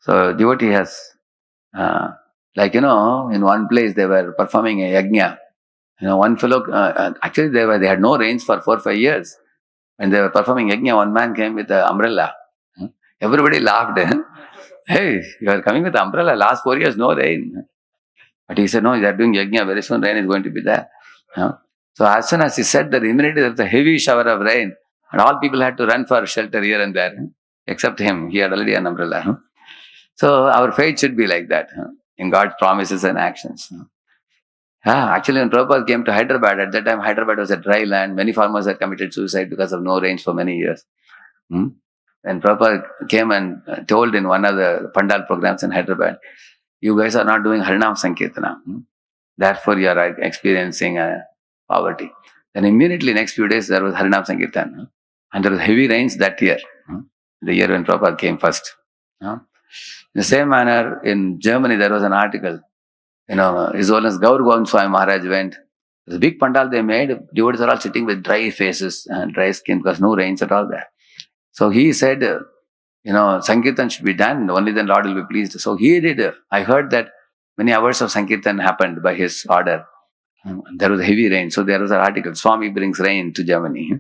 So, devotee has, in one place they were performing a yajna. One fellow, actually they had no rains for 4 or 5 years. When they were performing yajna, one man came with an umbrella. Everybody laughed. Hey, you are coming with umbrella. Last 4 years, no rain. But he said, no, they are doing yajna. Very soon rain is going to be there. So as soon as he said that, immediately there was a heavy shower of rain. And all people had to run for shelter here and there. Except him. He had already an umbrella. So our faith should be like that. In God's promises and actions. Actually, when Prabhupada came to Hyderabad, at that time Hyderabad was a dry land. Many farmers had committed suicide because of no rains for many years. And Prabhupada came and told in one of the Pandal programs in Hyderabad, you guys are not doing Harinam Sankirtana. Therefore, you are experiencing poverty. Then immediately next few days, there was Harinam Sankirtan. And there was heavy rains that year. The year when Prabhupada came first. In the same manner, in Germany, there was an article. His Holiness Gaur Govind Swami Maharaj went. There's a big pandal they made. Devotees are all sitting with dry faces and dry skin because no rains at all there. So he said, Sankirtan should be done. Only then Lord will be pleased. So he did. I heard that many hours of Sankirtan happened by his order. There was heavy rain. So there was an article, Swami brings rain to Germany.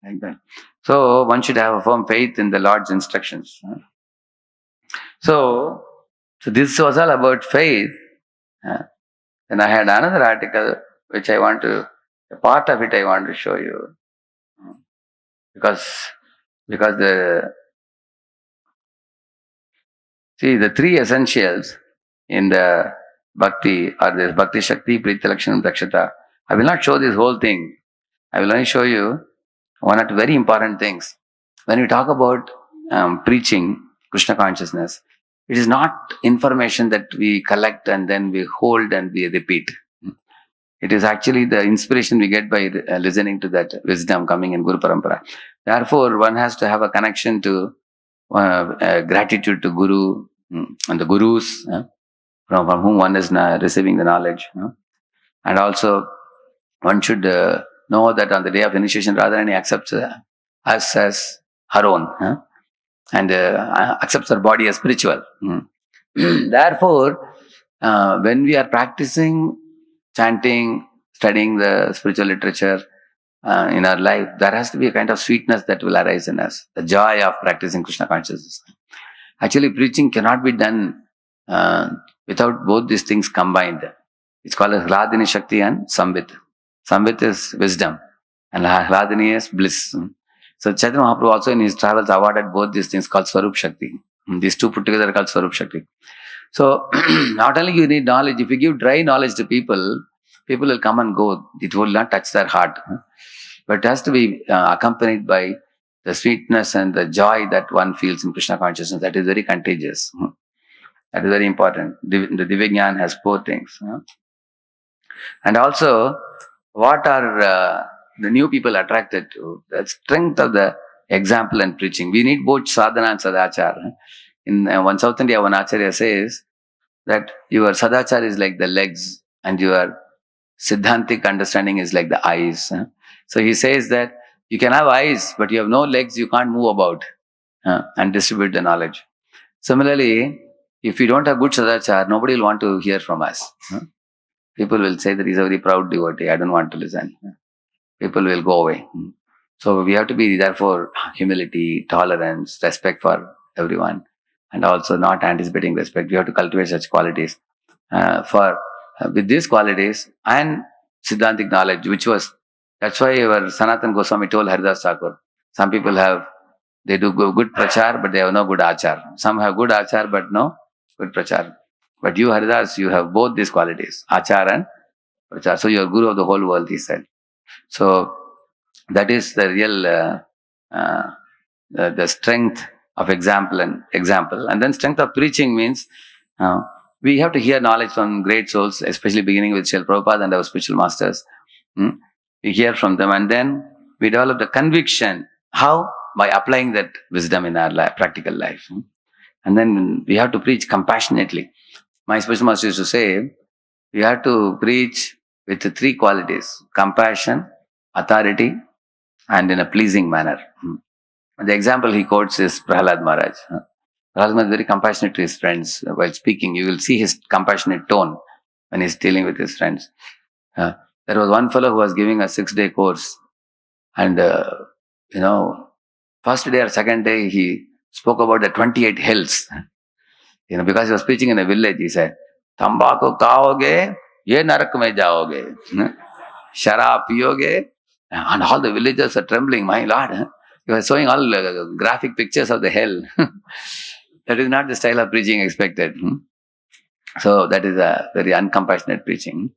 Like that. So one should have a firm faith in the Lord's instructions. So this was all about faith. Then I had another article which a part of it I want to show you. Because the three essentials in the Bhakti are this Bhakti Shakti, Priti Lakshanam, Dakshata. I will not show this whole thing. I will only show you one or two very important things. When we talk about preaching Krishna consciousness, it is not information that we collect and then we hold and we repeat. It is actually the inspiration we get by listening to that wisdom coming in Guru Parampara. Therefore, one has to have a connection to gratitude to Guru and the Gurus from whom one is receiving the knowledge. And also, one should know that on the day of initiation, Radharani accepts us as her own and accepts her body as spiritual. Therefore, when we are practicing chanting, studying the spiritual literature in our life, there has to be a kind of sweetness that will arise in us, the joy of practicing Krishna consciousness. Actually, preaching cannot be done without both these things combined. It's called as Hladini Shakti and Sambit. Sambit is wisdom and Hladini is bliss. So Chaitanya Mahaprabhu also in his travels awarded both these things called Swarup Shakti. These two put together are called Swarup Shakti. So not only you need knowledge, if you give dry knowledge to people will come and go. It will not touch their heart. But it has to be accompanied by the sweetness and the joy that one feels in Krishna consciousness. That is very contagious. That is very important. The Divya has four things. And also, what are the new people attracted to? The strength of the example and preaching. We need both sadhana and sadachar. In one South India, one acharya says that your sadachar is like the legs and your siddhantic understanding is like the eyes. So he says that you can have eyes, but you have no legs, you can't move about and distribute the knowledge. Similarly, if we don't have good sadachar, nobody will want to hear from us. People will say that he's a very proud devotee, I don't want to listen. People will go away. So we have to be, therefore, humility, tolerance, respect for everyone, and also not anticipating respect. We have to cultivate such qualities. With these qualities and Siddhantic knowledge, that's why our Sanatan Goswami told Haridas Thakur, some people they do good prachar, but they have no good achar. Some have good achar, but no good prachar. But you, Haridas, you have both these qualities, achar and prachar. So you are guru of the whole world, he said. So that is the real the strength of example. And then strength of preaching means we have to hear knowledge from great souls, especially beginning with Srila Prabhupada and our spiritual masters. We hear from them and then we develop the conviction. How? By applying that wisdom in our practical life. And then we have to preach compassionately. My spiritual master used to say, we have to preach with the three qualities: compassion, authority, and in a pleasing manner. The example he quotes is Prahlad Maharaj. Prahlad Maharaj is very compassionate to his friends. While speaking, you will see his compassionate tone when he's dealing with his friends. There was one fellow who was giving a 6-day course. And, first day or second day, he spoke about the 28 hills. Because he was preaching in a village, he said, "Tambako kaoge, ye narak mein jaoge. Sharab piyoge," and all the villagers are trembling. My Lord, he was showing all graphic pictures of the hell. That is not the style of preaching expected. So that is a very uncompassionate preaching.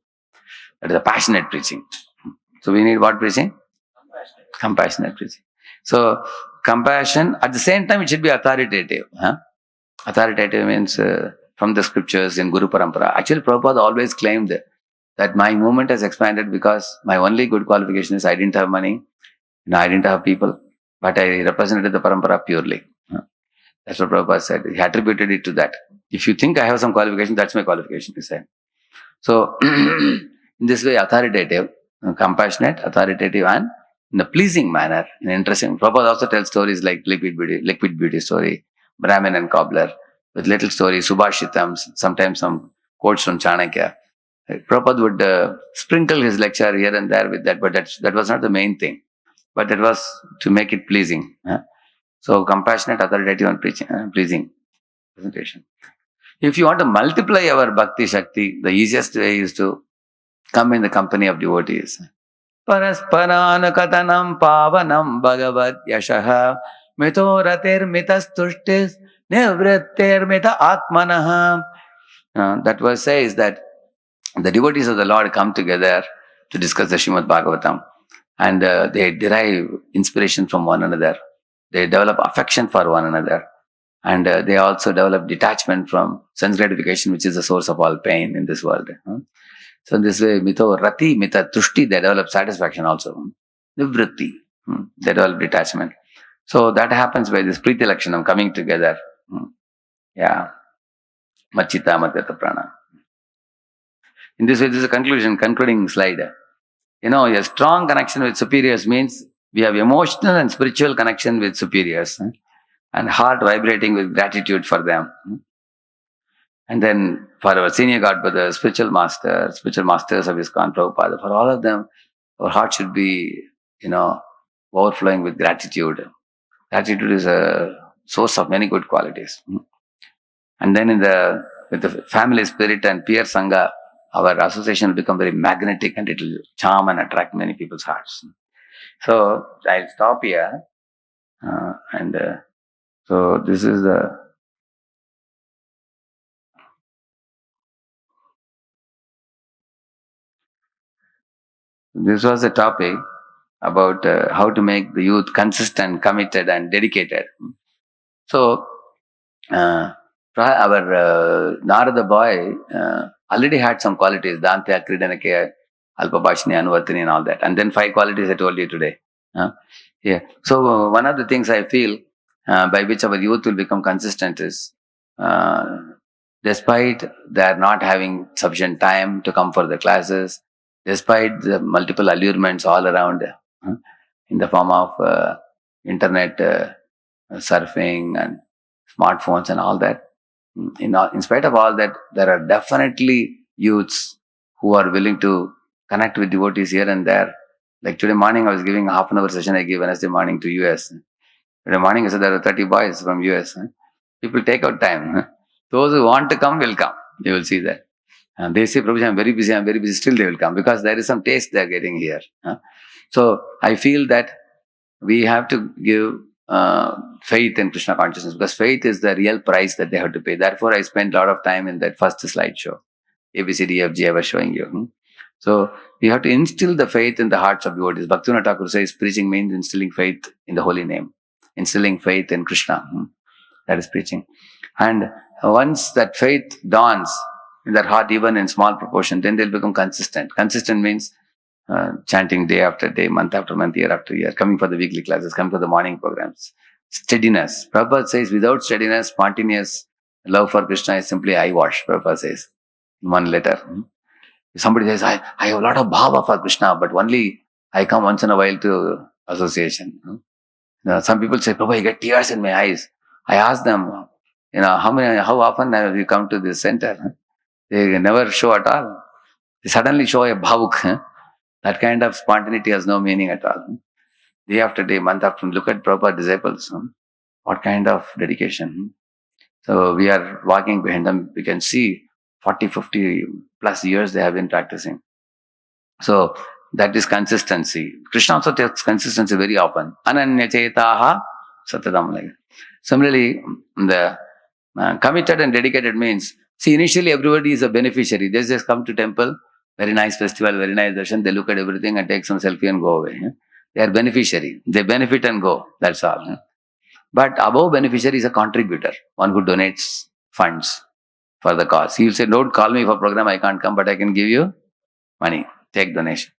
That is a passionate preaching. So we need what preaching? Compassionate preaching. So compassion, at the same time it should be authoritative. Authoritative means from the scriptures in Guru Parampara. Actually, Prabhupada always claimed that my movement has expanded because my only good qualification is I didn't have money, I didn't have people, but I represented the Parampara purely. That's what Prabhupada said. He attributed it to that. If you think I have some qualification, that's my qualification, he said. So, in this way, authoritative, compassionate, authoritative, and in a pleasing manner, in an interesting. Prabhupada also tells stories like liquid beauty story, Brahmin and cobbler, with little stories, Subhashitams, sometimes some quotes from Chanakya. Prabhupada would sprinkle his lecture here and there with that, but that was not the main thing. But it was to make it pleasing. So, compassionate, authoritative, and pleasing presentation. If you want to multiply our Bhakti Shakti, the easiest way is to come in the company of devotees. Parasparana katanam pavanam bhagavad yashaha mito ratir mitas tushtis nivrittir mita atmanaha. That verse says that the devotees of the Lord come together to discuss the Srimad Bhagavatam, and they derive inspiration from one another. They develop affection for one another, and they also develop detachment from sense gratification, which is the source of all pain in this world. So in this way, mito rati, mita tushti, they develop satisfaction also. Nivritti, they develop detachment. So that happens by this Priti Lakshanam coming together. Yeah. Machita Madhyata Prana. In this way, this is a concluding slide. A strong connection with superiors means we have emotional and spiritual connection with superiors and heart vibrating with gratitude for them. And then for our senior godbrothers, spiritual masters of ISKCON, Prabhupada, for all of them, our heart should be, overflowing with gratitude. Gratitude is a source of many good qualities. And then with the family spirit and peer sangha, our association will become very magnetic and it will charm and attract many people's hearts. So I'll stop here. So this is this was a topic about how to make the youth consistent, committed, and dedicated. So our Narada boy already had some qualities, Dantya, Kridanake, Alpabhashini, Anuvartini, and all that. And then 5 qualities I told you today. So one of the things I feel by which our youth will become consistent is despite their not having sufficient time to come for the classes, despite the multiple allurements all around in the form of internet surfing and smartphones and all that, in spite of all that, there are definitely youths who are willing to connect with devotees here and there. Like today morning, I was giving a half-an-hour session I give Wednesday morning to US. Today morning, I said there are 30 boys from US. People take out time. Those who want to come will come. You will see that. And they say, Prabhuji, I'm very busy. Still they will come because there is some taste they are getting here. So I feel that we have to give faith in Krishna consciousness because faith is the real price that they have to pay. Therefore, I spent a lot of time in that first slideshow. ABCDFG I was showing you. So we have to instill the faith in the hearts of devotees. Bhaktivinoda Thakur says preaching means instilling faith in the holy name, instilling faith in Krishna. That is preaching. And once that faith dawns in their heart, even in small proportion, then they'll become consistent. Consistent means chanting day after day, month after month, year after year, coming for the weekly classes, coming for the morning programs. Steadiness. Prabhupada says without steadiness, spontaneous love for Krishna is simply eyewash, Prabhupada says in one letter. If somebody says, I have a lot of bhava for Krishna, but only I come once in a while to association. Some people say, Prabhupada, I get tears in my eyes. I ask them, how often have you come to this center? They never show at all. They suddenly show a bhavuk. That kind of spontaneity has no meaning at all. Day after day, month after month, look at Prabhupada disciples. What kind of dedication. So we are walking behind them. We can see 40, 50 plus years they have been practicing. So that is consistency. Krishna also takes consistency very often. Ananyachetaha satadam. Like. Similarly, the committed and dedicated means, see, initially everybody is a beneficiary. They just come to temple, very nice festival, very nice darshan, they look at everything and take some selfie and go away. They are beneficiary. They benefit and go. That's all. But above beneficiary is a contributor, one who donates funds for the cause. He will say, don't call me for program, I can't come, but I can give you money. Take donation.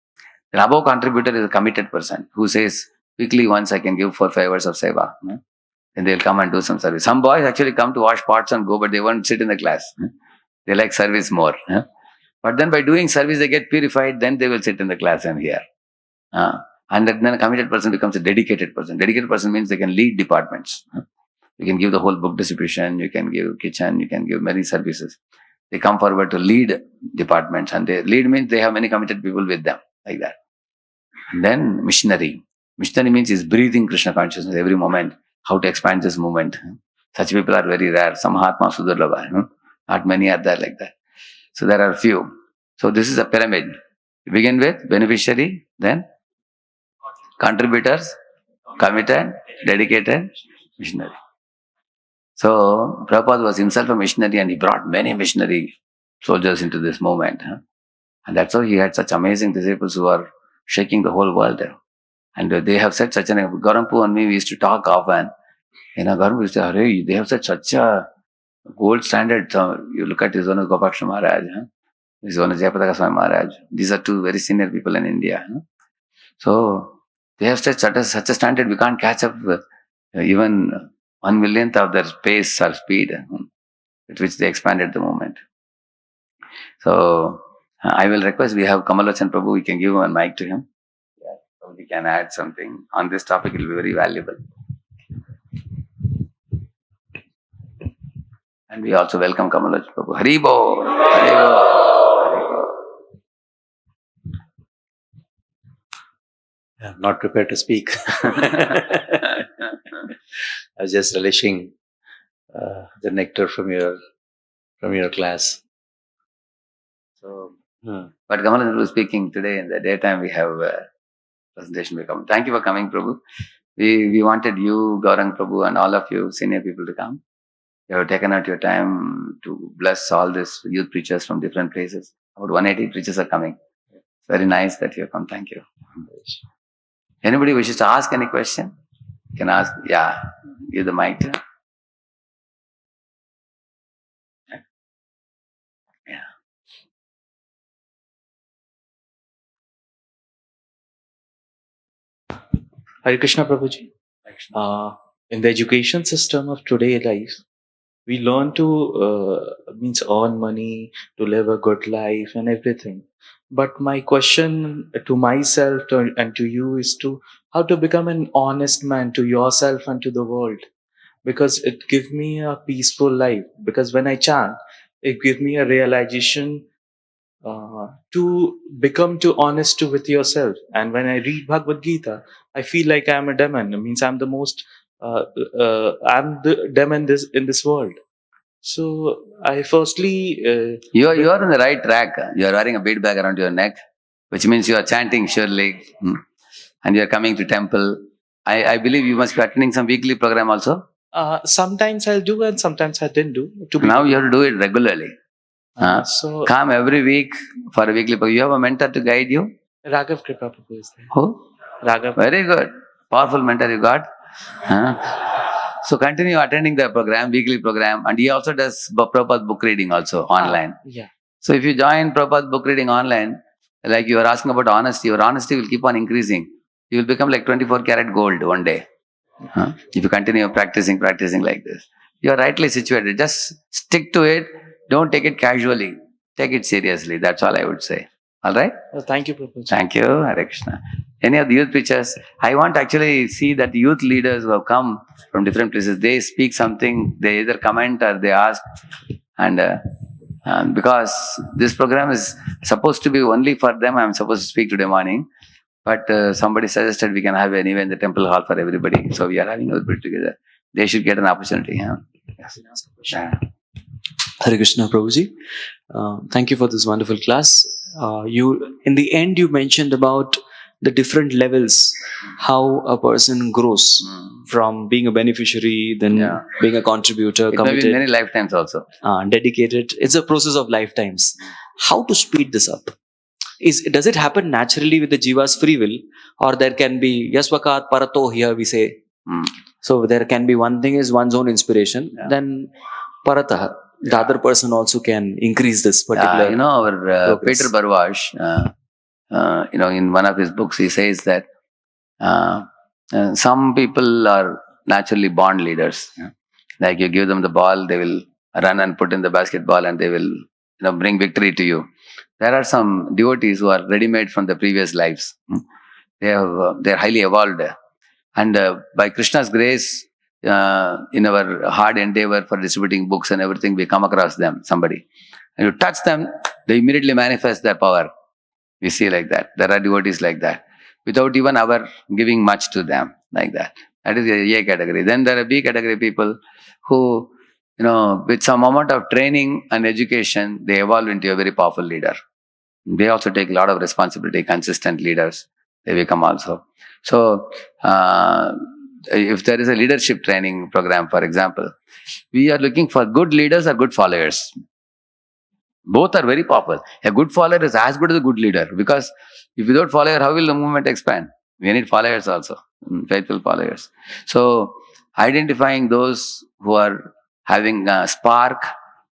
The above contributor is a committed person who says, weekly once I can give for 5 hours of seva. And they'll come and do some service. Some boys actually come to wash pots and go, but they won't sit in the class. They like service more. But then by doing service, they get purified, then they will sit in the class and hear. And then a committed person becomes a dedicated person. Dedicated person means they can lead departments. You can give the whole book distribution, you can give kitchen, you can give many services. They come forward to lead departments, and they lead means they have many committed people with them, like that. And then missionary. Missionary means is breathing Krishna consciousness every moment. How to expand this movement. Such people are very rare. Some Mahatma Sudurlabha, not many are there like that. So there are few. So this is a pyramid. You begin with beneficiary, then contributors, committed, dedicated, missionary. So Prabhupada was himself a missionary, and he brought many missionary soldiers into this movement. And that's how he had such amazing disciples who are shaking the whole world. And they have said such Garampu and me, we used to talk often. Garampu used to say, Hare, they have said such a gold standard. You look at his one is Gopakshana Maharaj, his one is Jayapataka Swami Maharaj. These are two very senior people in India. So they have said such a standard, we can't catch up with even 1/1,000,000th of their pace or speed at which they expanded the movement. So I will request, we have Kamalachan Prabhu, we can give a mic to him. So we can add something on this topic, it will be very valuable. And we also welcome Kamalachan Prabhu. Hari Bol! Hari Bol! Hari Bol! I'm not prepared to speak. I was just relishing the nectar from your class. So, But Kamalachan Prabhu speaking today in the daytime, we have presentation will come. Thank you for coming, Prabhu. We wanted you, Gaurang Prabhu, and all of you senior people to come. You have taken out your time to bless all these youth preachers from different places. About 180 preachers are coming. It's very nice that you have come. Thank you. Anybody wishes to ask any question? You can ask. Yeah, give the mic to him. Yeah. Hare Krishna Prabhuji. In the education system of today life, we learn to earn money, to live a good life and everything. But my question to myself and to you is to how to become an honest man to yourself and to the world. Because it gives me a peaceful life. Because when I chant, it gives me a realization to become too honest with yourself. And when I read Bhagavad Gita, I feel like I'm a demon. It means I'm the most, I'm the demon in this world. So I firstly... You are on the right track. You are wearing a bead bag around your neck, which means you are chanting surely. And you are coming to temple. I believe you must be attending some weekly program also. Sometimes I'll do and sometimes I didn't do. Now you have to do it regularly. So come every week for a weekly program. You have a mentor to guide you? Raghav Kripa Prabhu is there. Who? Raghav. Very good. Powerful mentor you got. So continue attending the program, weekly program, and he also does Prabhupada book reading also online. Yeah. So if you join Prabhupada book reading online, like you are asking about honesty, your honesty will keep on increasing. You will become like 24 karat gold one day. If you continue practicing like this. You are rightly situated. Just stick to it. Don't take it casually. Take it seriously. That's all I would say. All right? Thank you, Prabhuji. Thank you, Hare Krishna. Any of the youth preachers? I want to actually see that the youth leaders who have come from different places, they speak something, they either comment or they ask. And because this program is supposed to be only for them, I'm supposed to speak today morning. But somebody suggested we can have anyway in the temple hall for everybody. So we are having a bit together. They should get an opportunity. Yes. Ask a question. Hare Krishna Prabhuji. Thank you for this wonderful class. In the end, you mentioned about the different levels, how a person grows from being a beneficiary, then Yeah. being a contributor, It may be committed, many lifetimes also. dedicated. It's a process of lifetimes. How to speed this up? Does it happen naturally with the jiva's free will, or there can be yasvakat parato here we say? So there can be one thing is one's own inspiration, then paratah, the other person also can increase this particular. Our progress. Peter Barwash, in one of his books, he says that some people are naturally born leaders. Like you give them the ball, they will run and put in the basketball, and they will, bring victory to you. There are some devotees who are ready-made from the previous lives. They're highly evolved, and by Krishna's grace, in our hard endeavor for distributing books and everything, we come across them, somebody, and you touch them, they immediately manifest their power. We see like that. There are devotees like that, without even our giving much to them, like that. That is the A category. Then there are B category people who, with some amount of training and education, they evolve into a very powerful leader. They also take a lot of responsibility, consistent leaders. They become also. So, if there is a leadership training program, for example, we are looking for good leaders or good followers. Both are very powerful. A good follower is as good as a good leader, because if without follower, how will the movement expand? We need followers also, faithful followers. So, identifying those who are having a spark,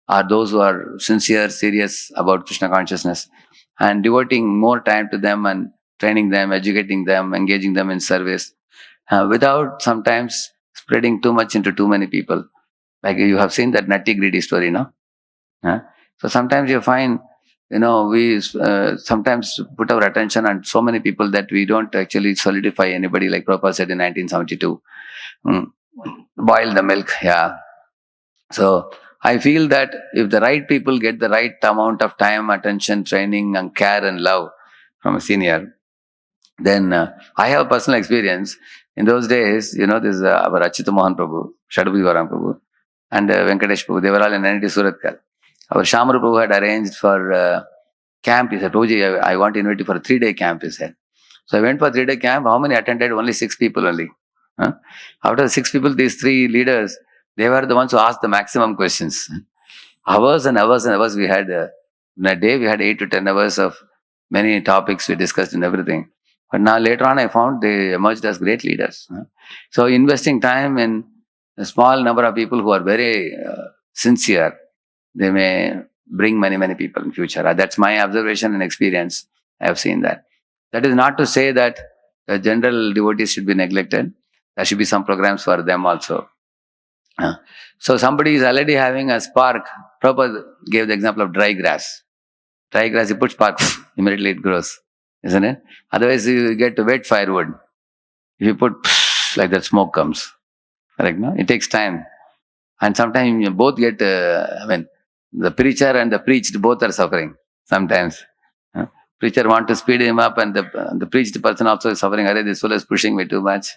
or those who are sincere, serious about Krishna consciousness, and devoting more time to them and training them, educating them, engaging them in service, without sometimes spreading too much into too many people. Like you have seen that nutty greedy story, no? So sometimes you find, we sometimes put our attention on so many people that we don't actually solidify anybody, like Prabhupada said in 1972. Boil the milk, yeah. So I feel that if the right people get the right amount of time, attention, training, and care and love from a senior, then I have personal experience. In those days, this our Achyuta Mohan Prabhu, Shadabhi Varam Prabhu, and Venkatesh Prabhu, they were all in NIT Suratkal. Our Shamru Prabhu had arranged for camp. He said, Prabhuji, I want to invite you for a 3-day camp, he said. So I went for a 3-day camp. How many attended? Only 6 people only. After the 6 people, these 3 leaders, they were the ones who asked the maximum questions. Hours and hours and hours we had. In a day, we had 8 to 10 hours of many topics we discussed and everything. But now later on, I found they emerged as great leaders. So investing time in a small number of people who are very sincere, they may bring many, many people in future. That's my observation and experience. I have seen that. That is not to say that the general devotees should be neglected. There should be some programs for them also. So somebody is already having a spark. Prabhupada gave the example of dry grass. Dry grass, you put spark, immediately it grows, isn't it? Otherwise, you get wet firewood. If you put like that, smoke comes. Correct, no? It takes time. And sometimes you both get, the preacher and the preached both are suffering sometimes. Preacher want to speed him up, and the preached person also is suffering. Hare, this fellow is pushing me too much.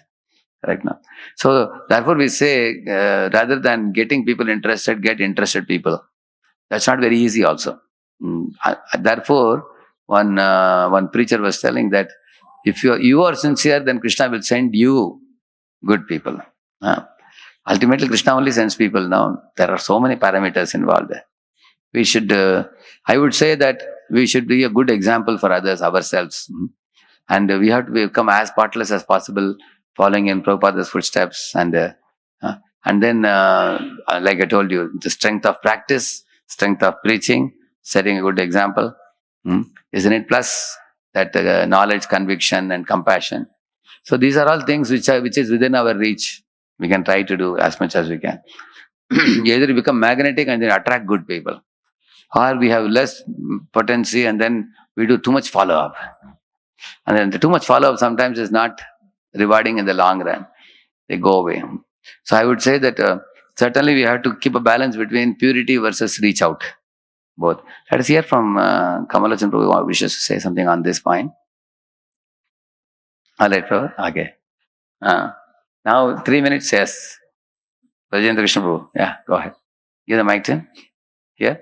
Right now. So therefore we say, rather than getting people interested, get interested people. That's not very easy also. Therefore, one preacher was telling that if you are sincere, then Krishna will send you good people. Ultimately, Krishna only sends people now. There are so many parameters involved. We should, I would say that we should be a good example for others, ourselves. And we have to become as spotless as possible, following in Prabhupada's footsteps. And then, like I told you, the strength of practice, strength of preaching, setting a good example, isn't it? Plus that knowledge, conviction, and compassion. So these are all things which is within our reach. We can try to do as much as we can. Either we become magnetic and then attract good people, or we have less potency and then we do too much follow-up. And then the too much follow-up sometimes is not rewarding in the long run. They go away. So I would say that certainly we have to keep a balance between purity versus reach out. Both. Let us hear from Kamalachan Prabhu, who wishes to say something on this point. All right, Prabhu. Okay. Now 3 minutes, yes. Rajendra Krishna Prabhu. Yeah, go ahead. Give the mic to him. Here.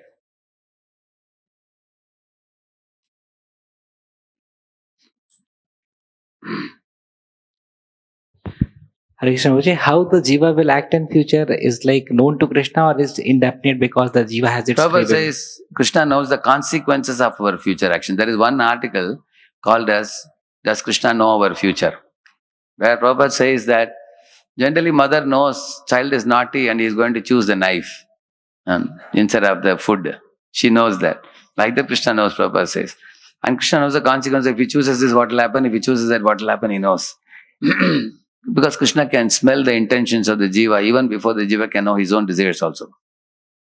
Hare Krishna Prabhuji, how the jiva will act in future is like known to Krishna or is indefinite because the jiva has its free Prabhupada will? says Krishna knows the consequences of our future action. There is one article called as Does Krishna Know Our Future? Where Prabhupada says that generally mother knows child is naughty and he is going to choose the knife instead of the food. She knows that. Like that Krishna knows, Prabhupada says. And Krishna knows the consequence. If he chooses this, what will happen? If he chooses that, what will happen? He knows. Because Krishna can smell the intentions of the jiva even before the jiva can know his own desires also.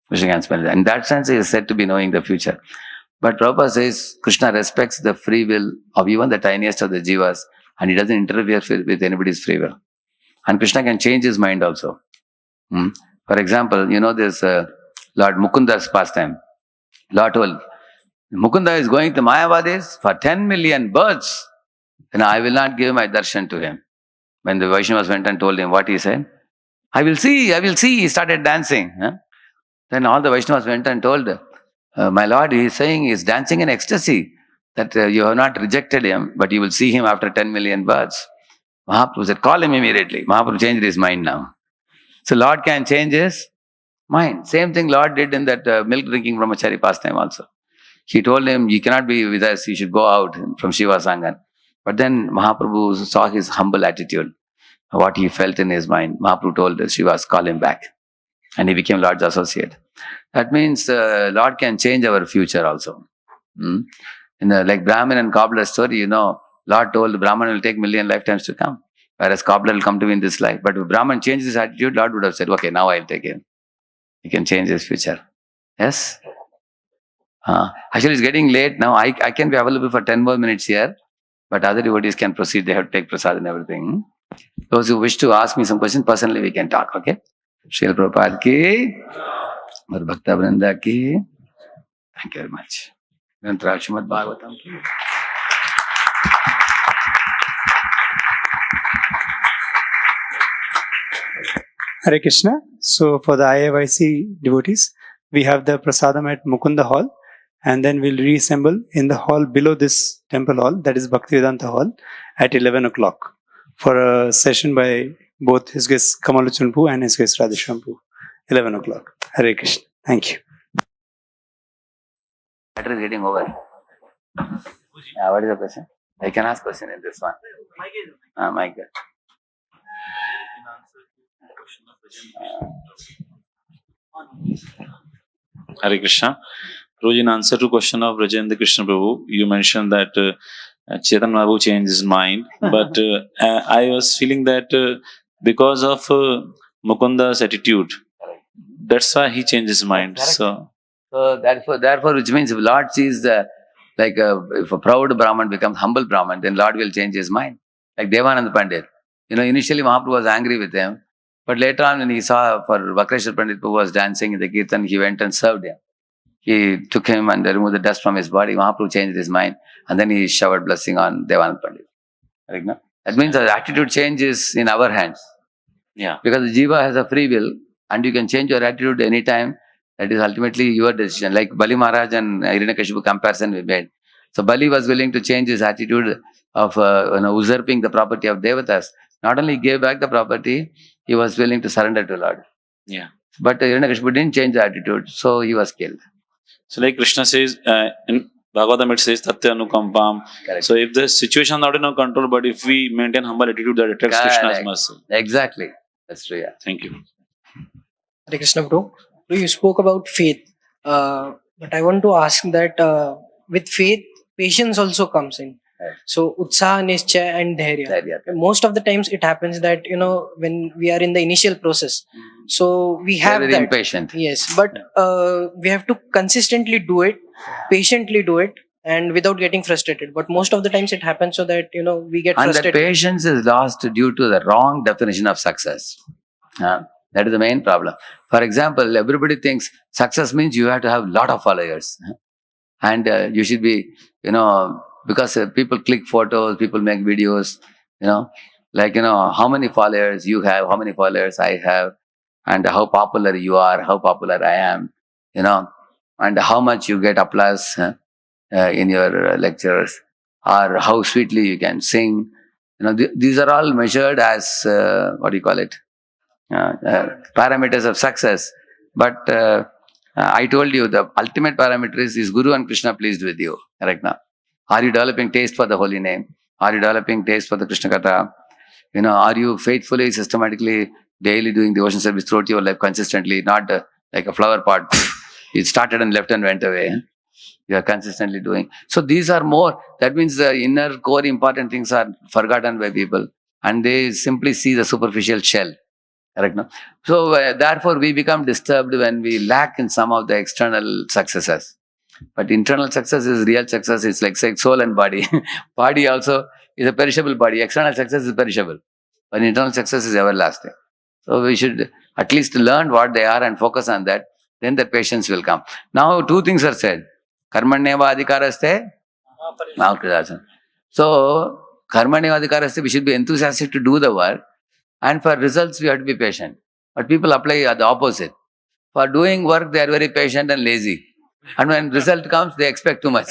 Krishna can smell that. In that sense, he is said to be knowing the future. But Prabhupada says Krishna respects the free will of even the tiniest of the jivas and he doesn't interfere with anybody's free will. And Krishna can change his mind also. For example, you know this Lord Mukunda's pastime. Lord told, Mukunda is going to Mayavadis for 10 million birds. And I will not give my darshan to him. When the Vaishnavas went and told him what he said, I will see. He started dancing. Then all the Vaishnavas went and told, my Lord, he is saying he is dancing in ecstasy, that you have not rejected him, but you will see him after 10 million births. Mahaprabhu said, call him immediately. Mahaprabhu changed his mind now. So Lord can change his mind. Same thing Lord did in that milk drinking brahmachari pastime also. He told him, you cannot be with us, you should go out from Shiva Sangan. But then Mahaprabhu saw his humble attitude, what he felt in his mind. Mahaprabhu told Shivas, call him back. And he became Lord's associate. That means Lord can change our future also. In the like Brahmin and cobbler story, you know, Lord told the Brahman will take million lifetimes to come. Whereas cobbler will come to me in this life. But if Brahman changed his attitude, Lord would have said, okay, now I'll take him. He can change his future. Yes? Actually, it's getting late now. I can be available for 10 more minutes here. But other devotees can proceed. They have to take prasad and everything. Those who wish to ask me some questions, personally we can talk, okay? Srila Prabhupada ki, Mar Bhakta Vrinda ki. Thank you very much. Srimad Bhagavatam ki. Hare Krishna. So for the IIYC devotees, we have the prasadam at Mukunda Hall. And then we'll reassemble in the hall below this temple hall, that is Bhaktivedanta Hall, at 11 o'clock for a session by both His Grace Kamalochan Prabhu and His Grace Radheshyam Prabhu. 11 o'clock. Hare Krishna. Thank you. Matter is getting over. What is the question? I can ask question in this one. My God. Hare Krishna. Prabhuji, in answer to question of Rajendra Krishna Prabhu, you mentioned that Chetan Prabhu changed his mind, but I was feeling that because of Mukunda's attitude, that's why he changed his mind. So therefore, which means if Lord sees if a proud Brahman becomes humble Brahman, then Lord will change his mind. Like Devananda Pandit. You know, initially Mahaprabhu was angry with him, but later on when he saw for Vakreshwar Pandit Prabhu was dancing in the Kirtan, he went and served him. He took him and removed the dust from his body. Mahaprabhu changed his mind and then he showered blessing on Devananda Pandit. That means the attitude change is in our hands. Yeah. Because the jiva has a free will and you can change your attitude anytime. That is ultimately your decision. Like Bali Maharaj and Hiranyakashipu comparison we made. So Bali was willing to change his attitude of usurping the property of Devatas. Not only gave back the property, he was willing to surrender to Lord. Yeah. But Hiranyakashipu didn't change the attitude, so he was killed. So like Krishna says, in Bhagavatam it says, Tatya Anukampam. Correct. So if the situation is not in our control, but if we maintain humble attitude, that attracts Krishna's mercy. Exactly. That's true, yeah. Thank you. Hare Krishna Bro. You spoke about faith. But I want to ask that with faith, patience also comes in. Right. So, Utsaha, Nischay and Dhairya. Most of the times it happens that, when we are in the initial process, so we have very that. impatient. Yes, but we have to consistently do it, patiently do it, and without getting frustrated. But most of the times it happens so that, we get And frustrated. that patience is lost due to the wrong definition of success. That is the main problem. For example, everybody thinks success means you have to have a lot of followers. And you should be, because people click photos, people make videos, how many followers you have, how many followers I have. and how popular you are, how popular I am, and how much you get applause in your lectures, or how sweetly you can sing. These are all measured as what do you call it? Parameters of success. But I told you the ultimate parameter is Guru and Krishna pleased with you. Correct now? Are you developing taste for the holy name? Are you developing taste for the Krishna Katha? Are you faithfully, systematically, daily doing devotion service throughout your life consistently, not like a flower pot? You started and left and went away. You are consistently doing. So these are more, that means the inner core important things are forgotten by people and they simply see the superficial shell. Correct, no? So therefore we become disturbed when we lack in some of the external successes. But internal success is real success. It's like soul and body. Body also is a perishable body. External success is perishable. But internal success is everlasting. So we should at least learn what they are and focus on that. Then the patience will come. Now two things are said. Karmanyeva adhikaraste. So karmanyeva adhikaraste, we should be enthusiastic to do the work. And for results, we have to be patient. But people apply the opposite. For doing work, they are very patient and lazy. And when result comes, they expect too much.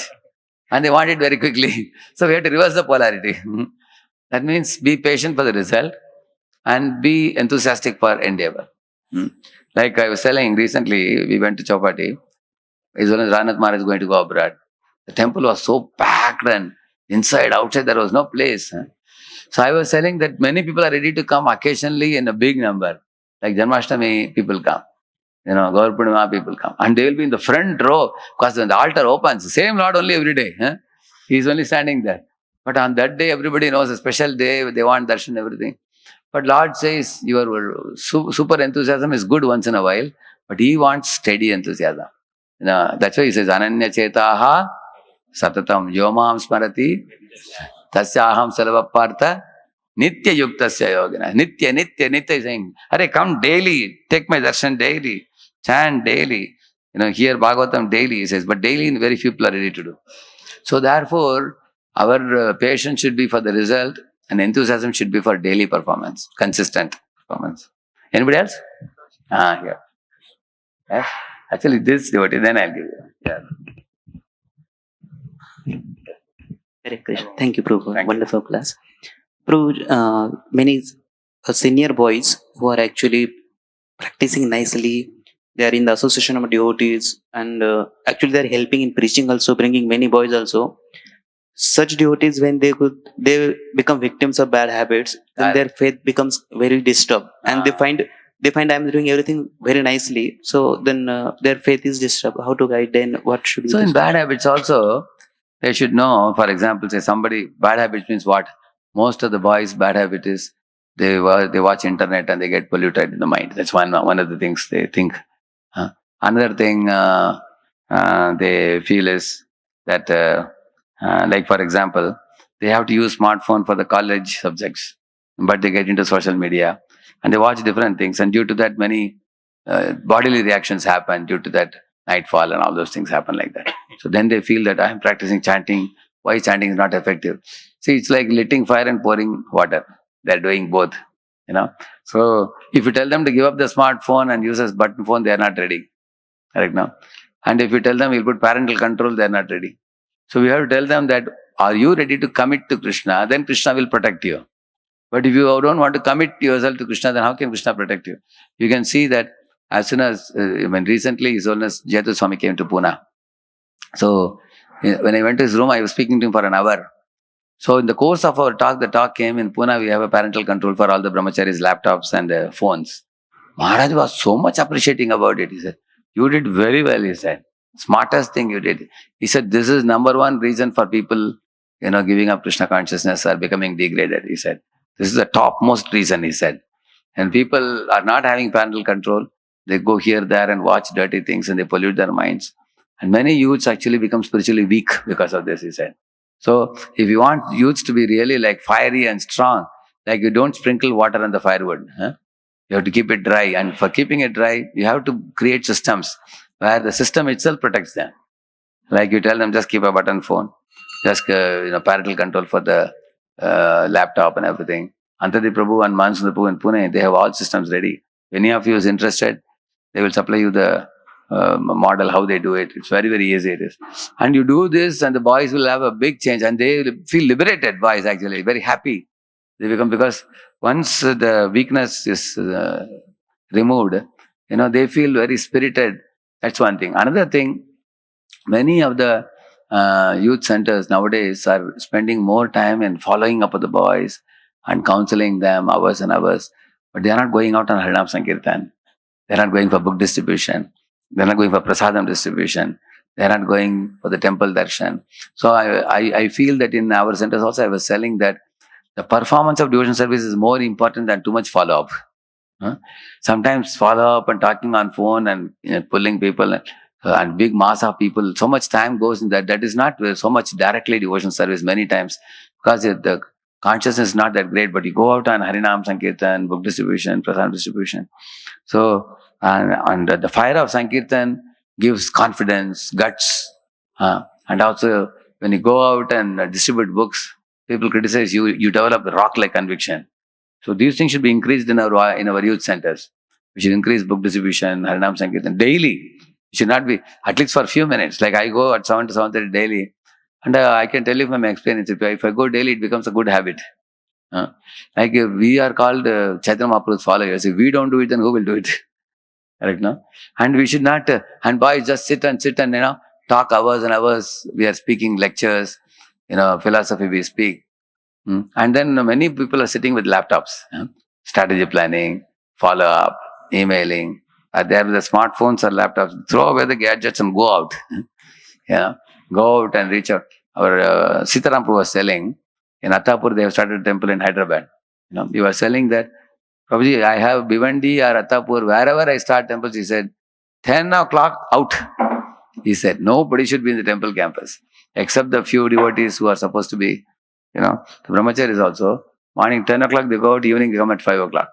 And they want it very quickly. So we have to reverse the polarity. That means be patient for the result and be enthusiastic for endeavor. Like I was telling recently, we went to Chowpatty. As well as Ranath Maharaj is going to go abroad. The temple was so packed and inside, outside, there was no place. So I was telling that many people are ready to come occasionally in a big number. Like Janmashtami, people come. Gaur Purnima, people come. And they will be in the front row because when the altar opens, same Lord only every day. He is only standing there. But on that day, everybody knows a special day, they want darshan, everything. But Lord says, your super enthusiasm is good once in a while, but He wants steady enthusiasm. That's why He says, Ananya Chetaha Satatam Yomam Smarati Tasya Aham Salavapartha Nitya Yuktasya Yogina. Nitya is saying, Hare, come daily, take my darshan daily, chant daily. Hear Bhagavatam daily, he says, but daily very few people are ready to do. So therefore, our patience should be for the result and enthusiasm should be for daily performance, consistent performance. Anybody else? Here. Yes? Actually, this devotee, then I'll give you. Yeah. Hare Krishna. Thank you, Prabhu. Wonderful class. Prabhu, many senior boys who are actually practicing nicely, they are in the association of devotees and actually they are helping in preaching also, bringing many boys also. Such devotees, when they become victims of bad habits, then their faith becomes very disturbed and they find I'm doing everything very nicely. So then their faith is disturbed. How to guide them? What should we do? So in bad habits also, they should know, for example, say somebody, bad habits means what? Most of the boys' bad habit is they watch internet and they get polluted in the mind. That's one of the things they think. Another thing they feel is that, like for example, they have to use smartphone for the college subjects, but they get into social media and they watch different things. And due to that, many bodily reactions happen due to that. Nightfall and all those things happen like that. So then they feel that I am practicing chanting. Why chanting is not effective? See, it's like lighting fire and pouring water. They're doing both, So if you tell them to give up the smartphone and use a button phone, they are not ready. Correct now? And if you tell them you'll put parental control, they are not ready. So we have to tell them that, are you ready to commit to Krishna? Then Krishna will protect you. But if you don't want to commit yourself to Krishna, then how can Krishna protect you? You can see that as soon as, recently His Holiness Jayatu Swami came to Pune. So when I went to his room, I was speaking to him for an hour. So in the course of our talk, the talk came in Pune, we have a parental control for all the brahmacharis, laptops and phones. Maharaj was so much appreciating about it. He said, you did very well, he said. Smartest thing you did. He said, this is number one reason for people, giving up Krishna consciousness or becoming degraded, he said. This is the topmost reason, he said. And people are not having parental control. They go here, there and watch dirty things and they pollute their minds. And many youths actually become spiritually weak because of this, he said. So if you want youths to be really like fiery and strong, like you don't sprinkle water on the firewood. You have to keep it dry. And for keeping it dry, you have to create systems where the system itself protects them. Like you tell them, just keep a button phone. Just parental control for the laptop and everything. Antadi Prabhu and Mansundar Prabhu in Pune, they have all systems ready. Any of you is interested, they will supply you the model, how they do it. It's very, very easy it is. And you do this and the boys will have a big change and they will feel liberated, boys actually, very happy. They become, because once the weakness is removed, they feel very spirited. That's one thing. Another thing, many of the youth centers nowadays are spending more time in following up with the boys and counseling them hours and hours, but they are not going out on Harinam Sankirtan. They're not going for book distribution. They're not going for prasadam distribution. They're not going for the temple darshan. So I feel that in our centers also I was telling that the performance of devotion service is more important than too much follow-up. Sometimes follow-up and talking on phone and pulling people and big mass of people, so much time goes in that. That is not so much directly devotion service many times, because the consciousness is not that great. But you go out on Harinam Sankirtan, book distribution, prasadam distribution. So, and the fire of Sankirtan gives confidence, guts. And also, when you go out and distribute books, people criticize you, you develop rock-like conviction. So these things should be increased in our youth centers. We should increase book distribution, Harinam Sankirtan daily. It should not be at least for a few minutes. Like I go at 7 to 7:30 daily, and I can tell you from my experience, if I go daily, it becomes a good habit. Like we are called Chaitanya Mahaprabhu's followers. If we don't do it, then who will do it? Correct, no? And we should not, and boys just sit and talk hours and hours. We are speaking lectures, philosophy we speak. And then many people are sitting with laptops, strategy planning, follow-up, emailing. They have the smartphones or laptops. Throw away the gadgets and go out. Go out and reach out. Our Sitaram Prabhu was selling, in Attapur they have started a temple in Hyderabad. He was selling that, Prabhuji, I have Bhivandi or Attapur, wherever I start temples, he said, 10 o'clock out. He said, nobody should be in the temple campus, except the few devotees who are supposed to be, the brahmacharis also. Morning 10 o'clock they go out, evening they come at 5 o'clock.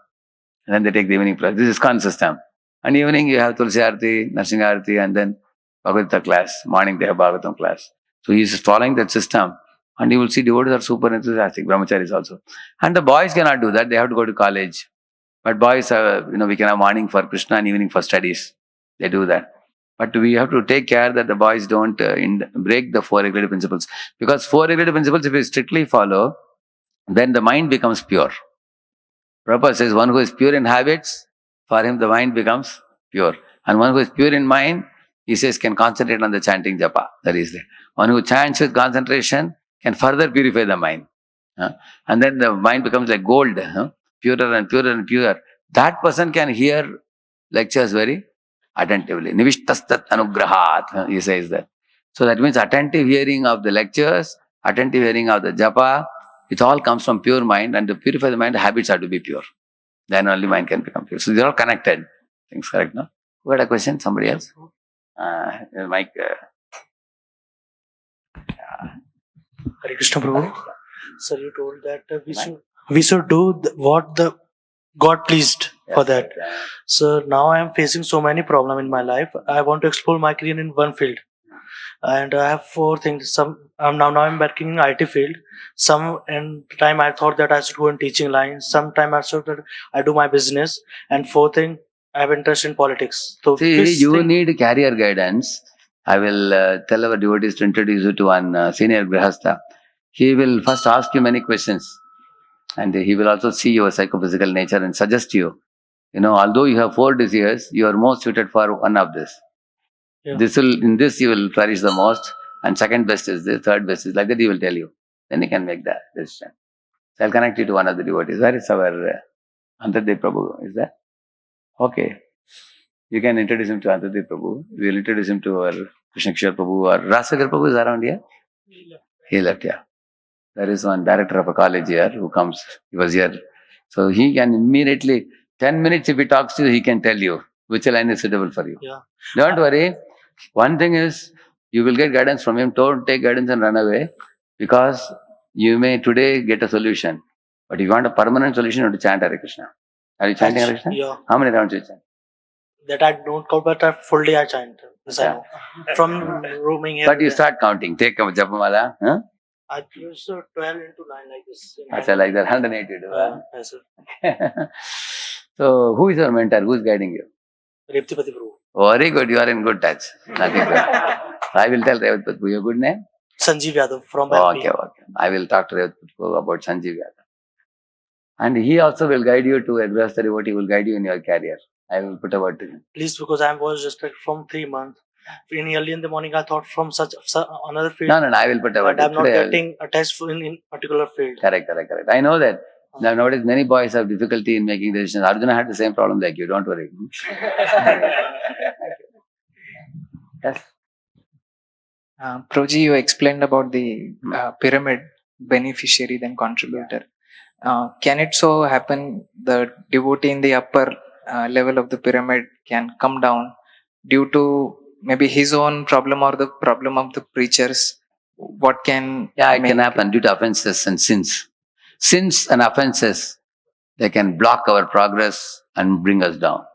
And then they take the evening class. This is ISKCON system. And evening you have Tulsi Arati, Narsingh Arati, and then Bhagavatam class. Morning they have Bhagavatam class. So he is following that system. And you will see devotees are super enthusiastic, brahmacharis also. And the boys cannot do that. They have to go to college. But boys, we can have morning for Krishna and evening for studies. They do that. But we have to take care that the boys don't break the 4 regulative principles. Because 4 regulative principles, if we strictly follow, then the mind becomes pure. Prabhupada says, one who is pure in habits, for him the mind becomes pure. And one who is pure in mind, he says, can concentrate on the chanting japa. That is there. One who chants with concentration can further purify the mind. And then the mind becomes like gold, purer and purer and purer. That person can hear lectures very attentively. Nivishtastat anugrahat, he says that. So that means attentive hearing of the lectures, attentive hearing of the japa, it all comes from pure mind, and to purify the mind, habits have to be pure. Then only mind can become pure. So they're all connected. Things correct, no? Who had a question? Somebody else? Mike. Hare Krishna Prabhu. Sir, you told that we should do what the God pleased for that. So now I am facing so many problems in my life. I want to explore my career in one field. And I have 4 things. Now I'm working in IT field. Some time I thought that I should go in teaching line. Sometime I thought that I do my business. And 4th thing, I have interest in politics. So see, you need career guidance. I will tell our devotees to introduce you to one senior grihastha. He will first ask you many questions. And he will also see your psychophysical nature and suggest you. Although you have 4 desires, you are most suited for one of this. Yeah. In this you will flourish the most, and second best is this, third best is like that. He will tell you. Then you can make that decision. So I'll connect you to one of the devotees. Where is our Antardev Prabhu? Is that? Okay. You can introduce him to Antardev Prabhu. We will introduce him to our Krishna Kishore Prabhu or Rasagar Prabhu is around here? He left, yeah. There is one director of a college here who comes. He was here. So he can immediately, 10 minutes if he talks to you, he can tell you which line is suitable for you. Yeah. Don't worry. One thing is, you will get guidance from him. Don't take guidance and run away, because you may today get a solution. But if you want a permanent solution, you have to chant Hare Krishna. Are you chanting Hare Krishna? Yeah. How many rounds you chant? That I don't count, but full day I chant. Yes, I know. From roaming here. But you start counting. Take a japamala. Huh? I use 12 into 9 like this. Like that, 180. Yes, sir. So, who is your mentor? Who is guiding you? Reptipati Prabhu. Very good. You are in good touch. Nothing good. I will tell Revati Prabhu. Your good name? Sanjeev Yadav from Okay, MP. okay. I will talk to Revati Prabhu about Sanjeev Yadav. And he also will guide you to address the devotee. He will guide you in your career. I will put a word to him. Please, because I was just like from 3 months. Early in the morning, I thought from such another field. No, I will put a word. And I'm not Today I will- getting attached in particular field. Correct. I know that. Now, nowadays, many boys have difficulty in making decisions. Arjuna had the same problem like you. Don't worry. Yes. Prabhuji, you explained about the pyramid, beneficiary then contributor. Can it so happen the devotee in the upper level of the pyramid can come down due to maybe his own problem or the problem of the preachers? What can Yeah, it make can happen due to offenses and sins. Sins and offenses, they can block our progress and bring us down.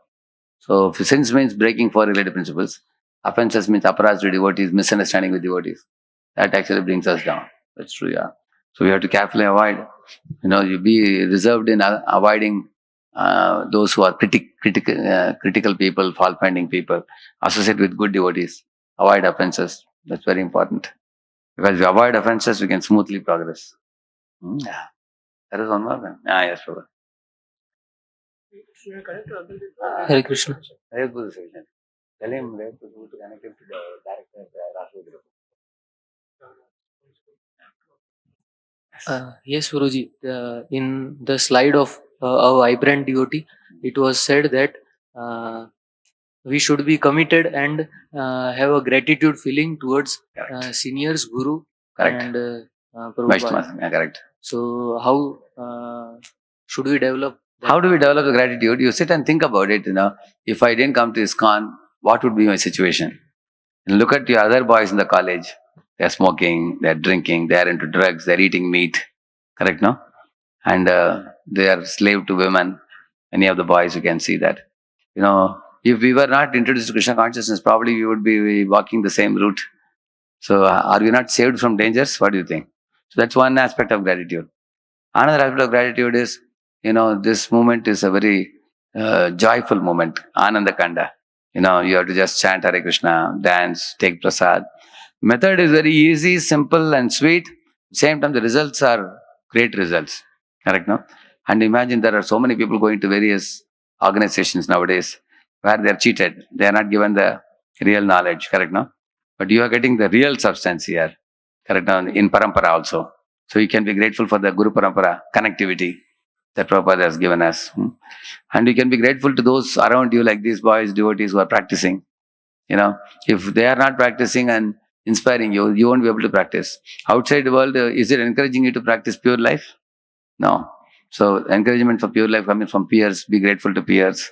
So, if sins means breaking four related principles, offenses means aparaj to devotees, misunderstanding with devotees. That actually brings us down. That's true, yeah. So, we have to carefully avoid. You be reserved in avoiding those who are critical people, fault-finding people. Associate with good devotees. Avoid offenses. That's very important. Because if we avoid offenses, we can smoothly progress. Yeah. There is one more thing. Yes, Prabhu. Hare Krishna. Hare Guru section. Tell him to connect him to the director of Yes, Guruji. In the slide of a vibrant devotee, it was said that we should be committed and have a gratitude feeling towards seniors, Guru, Correct. and Prabhupada. Vaishnavas. Yeah, correct. So, how should we develop that? How do we develop the gratitude? You sit and think about it. If I didn't come to ISKCON, what would be my situation? And look at your other boys in the college. They're smoking, they're drinking, they're into drugs, they're eating meat. Correct, no? And they are slave to women. Any of the boys, you can see that. If we were not introduced to Krishna consciousness, probably we would be walking the same route. So, are we not saved from dangers? What do you think? So, that's one aspect of gratitude. Another aspect of gratitude is, this moment is a very joyful moment. Ananda Kanda. You have to just chant Hare Krishna, dance, take prasad. Method is very easy, simple and sweet. Same time, the results are great results. Correct, no? And imagine there are so many people going to various organizations nowadays where they are cheated. They are not given the real knowledge. Correct, no? But you are getting the real substance here. Correct, no? In Parampara also. So you can be grateful for the Guru Parampara connectivity that Prabhupada has given us. And you can be grateful to those around you, like these boys, devotees who are practicing. If they are not practicing and inspiring you, you won't be able to practice. Outside the world, is it encouraging you to practice pure life? No. So, encouragement for pure life coming from peers. Be grateful to peers,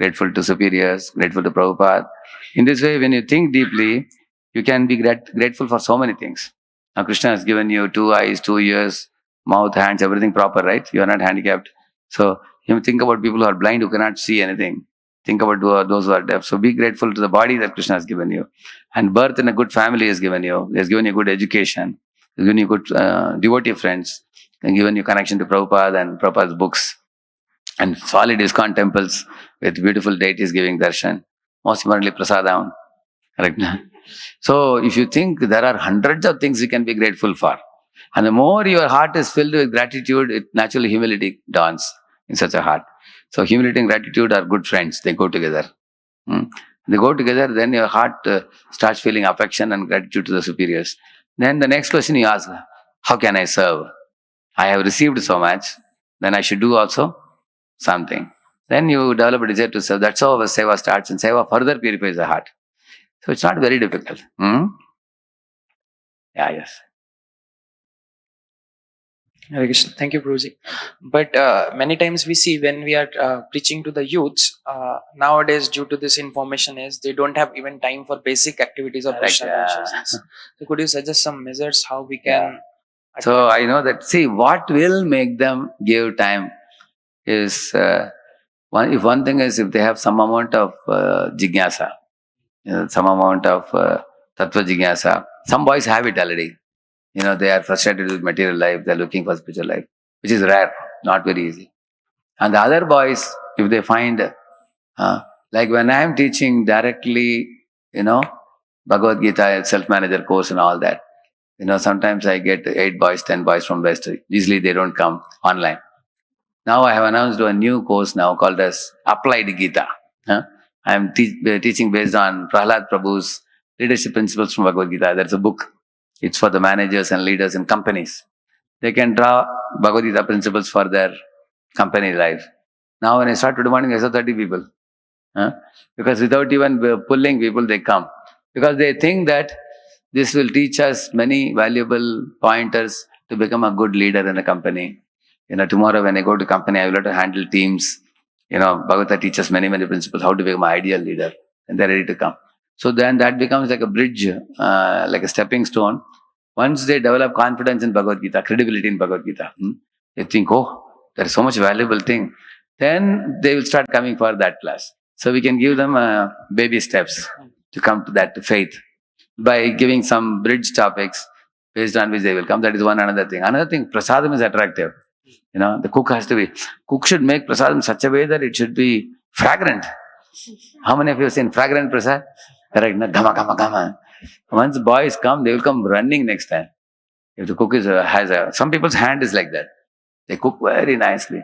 grateful to superiors, grateful to Prabhupada. In this way, when you think deeply, you can be grateful for so many things. Now, Krishna has given you 2 eyes, 2 ears, mouth, hands, everything proper, right? You are not handicapped. So, you think about people who are blind, who cannot see anything. Think about those who are deaf. So, be grateful to the body that Krishna has given you. And birth in a good family has given you. He has given you good education. He has given you good devotee friends. And given you connection to Prabhupada and Prabhupada's books. And solid ISKCON temples with beautiful deities giving darshan. Most importantly, prasadam. Correct? So, if you think there are hundreds of things you can be grateful for. And the more your heart is filled with gratitude, naturally humility dawns in such a heart. So, humility and gratitude are good friends. They go together. They go together, then your heart starts feeling affection and gratitude to the superiors. Then the next question you ask, how can I serve? I have received so much, then I should do also something. Then you develop a desire to serve. That's how our seva starts, and seva further purifies the heart. So it's not very difficult. Yeah, yes. Hare Krishna. Thank you, Prabhuji. But many times we see when we are preaching to the youths, nowadays due to this information is they don't have even time for basic activities of Krishna consciousness. So could you suggest some measures how we can... So I know that, see, what will make them give time is, one thing is if they have some amount of jignasa, some amount of tattva jignasa. Some boys have it already. They are frustrated with material life, they are looking for spiritual life, which is rare, not very easy. And the other boys, if they find, like when I am teaching directly, Bhagavad Gita, self-manager course and all that, sometimes I get 8 boys, 10 boys from West. Usually they don't come online. Now I have announced a new course now called as Applied Gita. I am teaching based on Prahlad Prabhu's leadership principles from Bhagavad Gita. That's a book. It's for the managers and leaders in companies. They can draw Bhagavad Gita principles for their company life. Now when I start today morning, I saw 30 people. Because without even pulling people, they come. Because they think that this will teach us many valuable pointers to become a good leader in a company. Tomorrow when I go to company, I will have to handle teams. Bhagavad teaches many principles, how to become an ideal leader. And they're ready to come. So then that becomes like a bridge, like a stepping stone. Once they develop confidence in Bhagavad Gita, credibility in Bhagavad Gita, they think, oh, there is so much valuable thing. Then they will start coming for that class. So we can give them baby steps to come to that faith by giving some bridge topics based on which they will come. That is one another thing. Another thing, prasadam is attractive. The cook should make prasadam such a way that it should be fragrant. How many of you have seen fragrant prasad? Correct, na? Gama, gama, gama. Once boys come, they will come running next time. If the cook some people's hand is like that. They cook very nicely.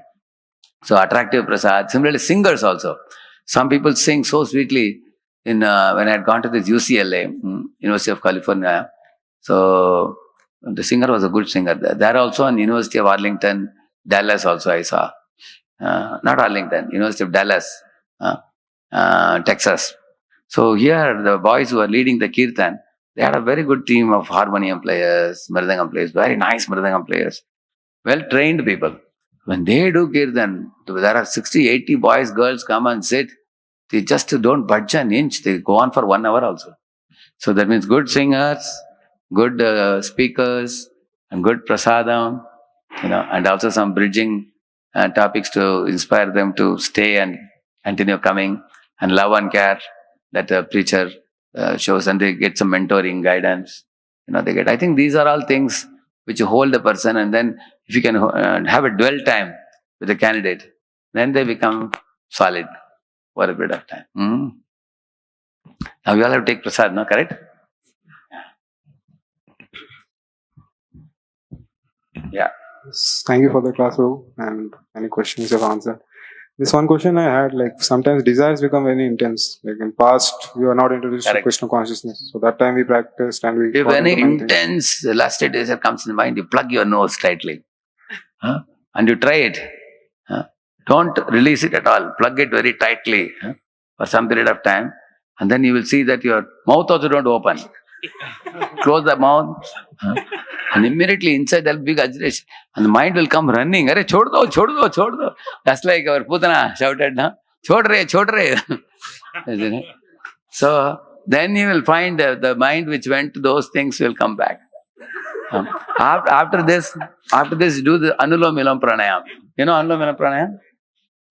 So attractive prasad. Similarly, singers also. Some people sing so sweetly. When I had gone to this UCLA, University of California, so the singer was a good singer. There also in University of Arlington, Dallas also I saw. Not Arlington, University of Dallas, Texas. So here the boys who are leading the kirtan, they had a very good team of harmonium players, mridangam players, very nice mridangam players, well-trained people. When they do kirtan, there are 60, 80 boys, girls come and sit. They just don't budge an inch. They go on for 1 hour also. So that means good singers, good speakers, and good prasadam, and also some bridging topics to inspire them to stay and continue coming, and love and care that the preacher shows, and they get some mentoring guidance. They get. I think these are all things which hold the person, and then if you can have a dwell time with the candidate, then they become solid for a bit of time. Now we all have to take prasad, no? Correct? Yeah. Thank you for the class, Prabhu, and any questions you have answered. This one question I had, like sometimes desires become very intense. Like in past, we were not introduced to Krishna consciousness. So that time we practiced and we... If any intense lusty desire comes in the mind, you plug your nose tightly. And you try it. Don't release it at all. Plug it very tightly for some period of time. And then you will see that your mouth also don't open. Close the mouth. And immediately inside there will be agitation. And the mind will come running. Hare, chhod do, chhod do, chhod do. That's like our Putana shouted, na? Chhod re, chhod re. So then you will find the mind which went to those things will come back. After this, do the Anulom Vilam Pranayam. You know Anulom Vilam Pranayam?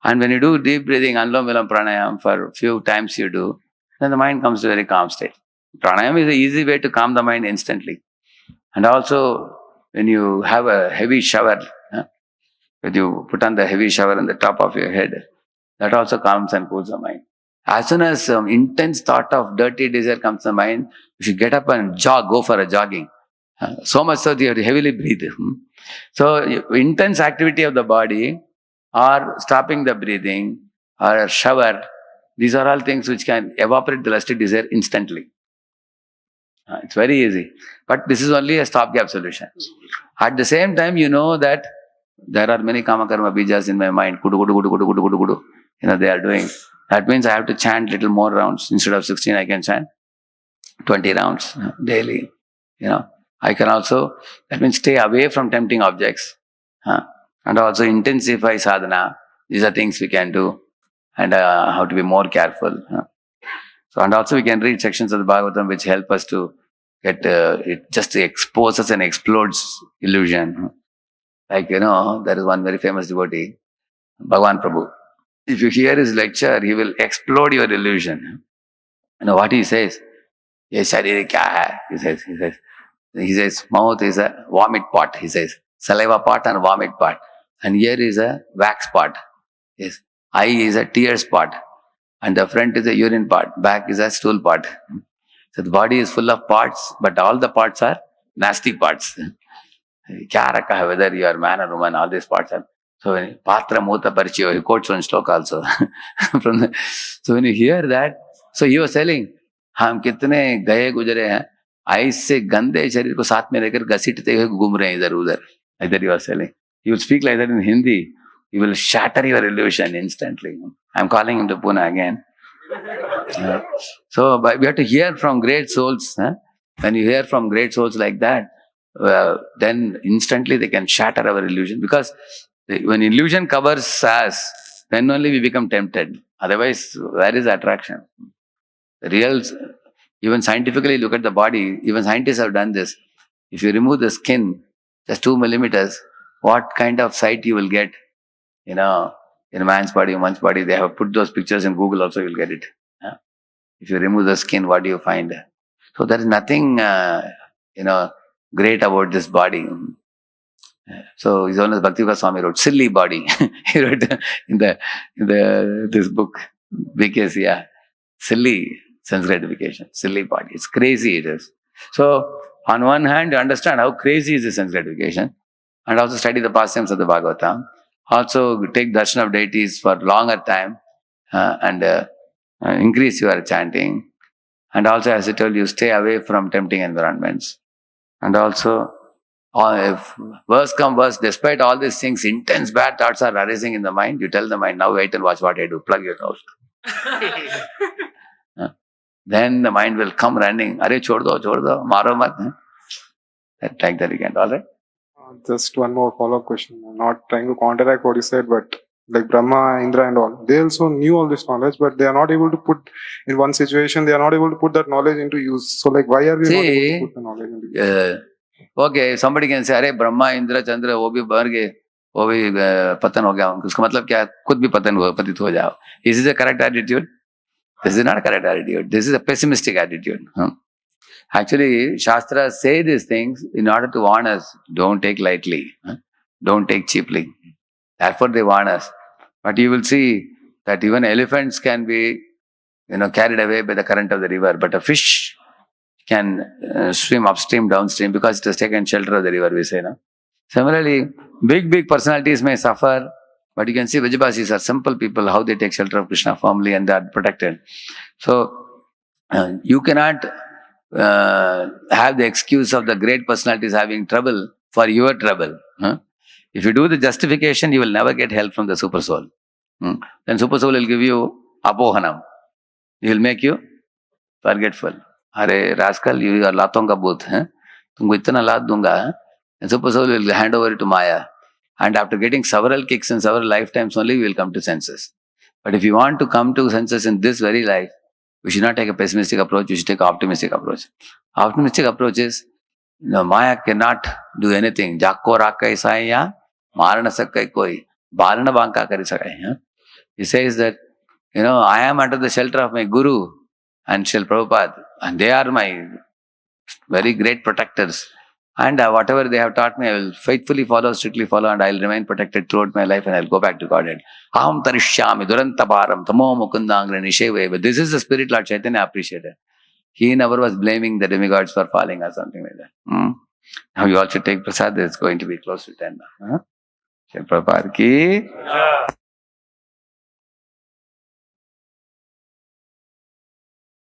And when you do deep breathing, Anulom Vilam Pranayam, for a few times you do, then the mind comes to a very calm state. Pranayam is an easy way to calm the mind instantly. And also, when you have a heavy shower, when you put on the heavy shower on the top of your head, that also calms and cools the mind. As soon as some intense thought of dirty desire comes to the mind, you should get up and jog, go for a jogging. So much so that you have to heavily breathe. So, intense activity of the body, or stopping the breathing, or a shower, these are all things which can evaporate the lusty desire instantly. It's very easy. But this is only a stopgap solution. At the same time, you know that there are many kama karma bijas in my mind. Kudu, kudu, kudu, kudu, kudu, kudu, kudu. They are doing. That means I have to chant little more rounds. Instead of 16, I can chant 20 rounds daily. I can also, that means stay away from tempting objects. And also intensify sadhana. These are things we can do. And how to be more careful. So, and also we can read sections of the Bhagavatam which help us to get, it just exposes and explodes illusion. Like, there is one very famous devotee, Bhagavan Prabhu. If you hear his lecture, he will explode your illusion. What he says? Ye sharir kya hai? He says, mouth is a vomit pot, he says. Saliva pot and vomit pot. And here is a wax pot. Yes. Eye is a tear spot, and the front is a urine part, back is a stool part. So the body is full of parts, but all the parts are nasty parts. Kya rakha hai, whether you are man or woman, all these parts are. So when Patra Mota Parichayo, he quotes one shloka also. So when you hear that, so he was telling, हम कितने गए गुजरे हैं, ice से गंदे शरीर को साथ में लेकर घसीटते हुए घूम रहे हैं इधर उधर. Like that he was telling. He will speak like that in Hindi. He will shatter your illusion instantly. I'm calling him to Pune again. So we have to hear from great souls. When you hear from great souls like that, then instantly they can shatter our illusion. Because when illusion covers us, then only we become tempted. Otherwise, where is the attraction? The real, even scientifically look at the body, even scientists have done this. If you remove the skin, just 2 millimeters, what kind of sight you will get, in a man's body, woman's body. They have put those pictures in Google also, you'll get it. If you remove the skin, what do you find? So there is nothing, great about this body. So his own Bhakti Swami wrote, silly body. He wrote in this book, because silly sense gratification, silly body. It's crazy, it is. So on one hand, you understand how crazy is the sense gratification, and also study the pastimes of the Bhagavatam. Also take darshan of deities for longer time, and increase your chanting. And also, as I told you, stay away from tempting environments. And also, if worse come worse, despite all these things, intense bad thoughts are arising in the mind, you tell the mind, now wait and watch what I do. Plug your nose. Then the mind will come running. Arey, chhod do, maro mat. Like that again, all right? Just one more follow-up question. I'm not trying to counteract what you said, but like Brahma, Indra and all, they also knew all this knowledge, but they are not able to put, in one situation, they are not able to put that knowledge into use. So like, why are we not able to put the knowledge into use? Okay, somebody can say, अरे ब्रह्मा इंद्र चंद्र वो भी मर गए, वो भी पतन हो गया. उसका मतलब क्या? खुद भी पतित हो जाओ. Is this a correct attitude? This is not a correct attitude. This is a pessimistic attitude. Actually, Shastras say these things in order to warn us. Don't take lightly. Don't take cheaply. Therefore, they warn us. But you will see that even elephants can be, carried away by the current of the river. But a fish can swim upstream, downstream, because it has taken shelter of the river, we say. No? Similarly, big personalities may suffer, but you can see Vijayabasis are simple people, how they take shelter of Krishna firmly and they are protected. So, you cannot have the excuse of the great personalities having trouble for your trouble. If you do the justification, you will never get help from the super soul. Then super soul will give you apohanam. He will make you forgetful. Hare, rascal, you are laton ka booth. Tumko itna lat dunga. And super soul will hand over it to Maya. And after getting several kicks in several lifetimes only, we will come to senses. But if you want to come to senses in this very life, we should not take a pessimistic approach, we should take an optimistic approach. Optimistic approach is, Maya cannot do anything. Jakko rakai saaya, marana sakai koi, balana banka kari sakai. He says that, I am under the shelter of my Guru and Srila Prabhupada, and they are my very great protectors. And whatever they have taught me, I will faithfully follow, strictly follow, and I will remain protected throughout my life, and I will go back to Godhead. Aham tarishyami durantaparam tamo mukundangre nisheveva. This is the spirit Lord Chaitanya appreciated. He never was blaming the demigods for falling or something like that. Now you all should take prasad. It's going to be close to 10 now. Prabhupada ki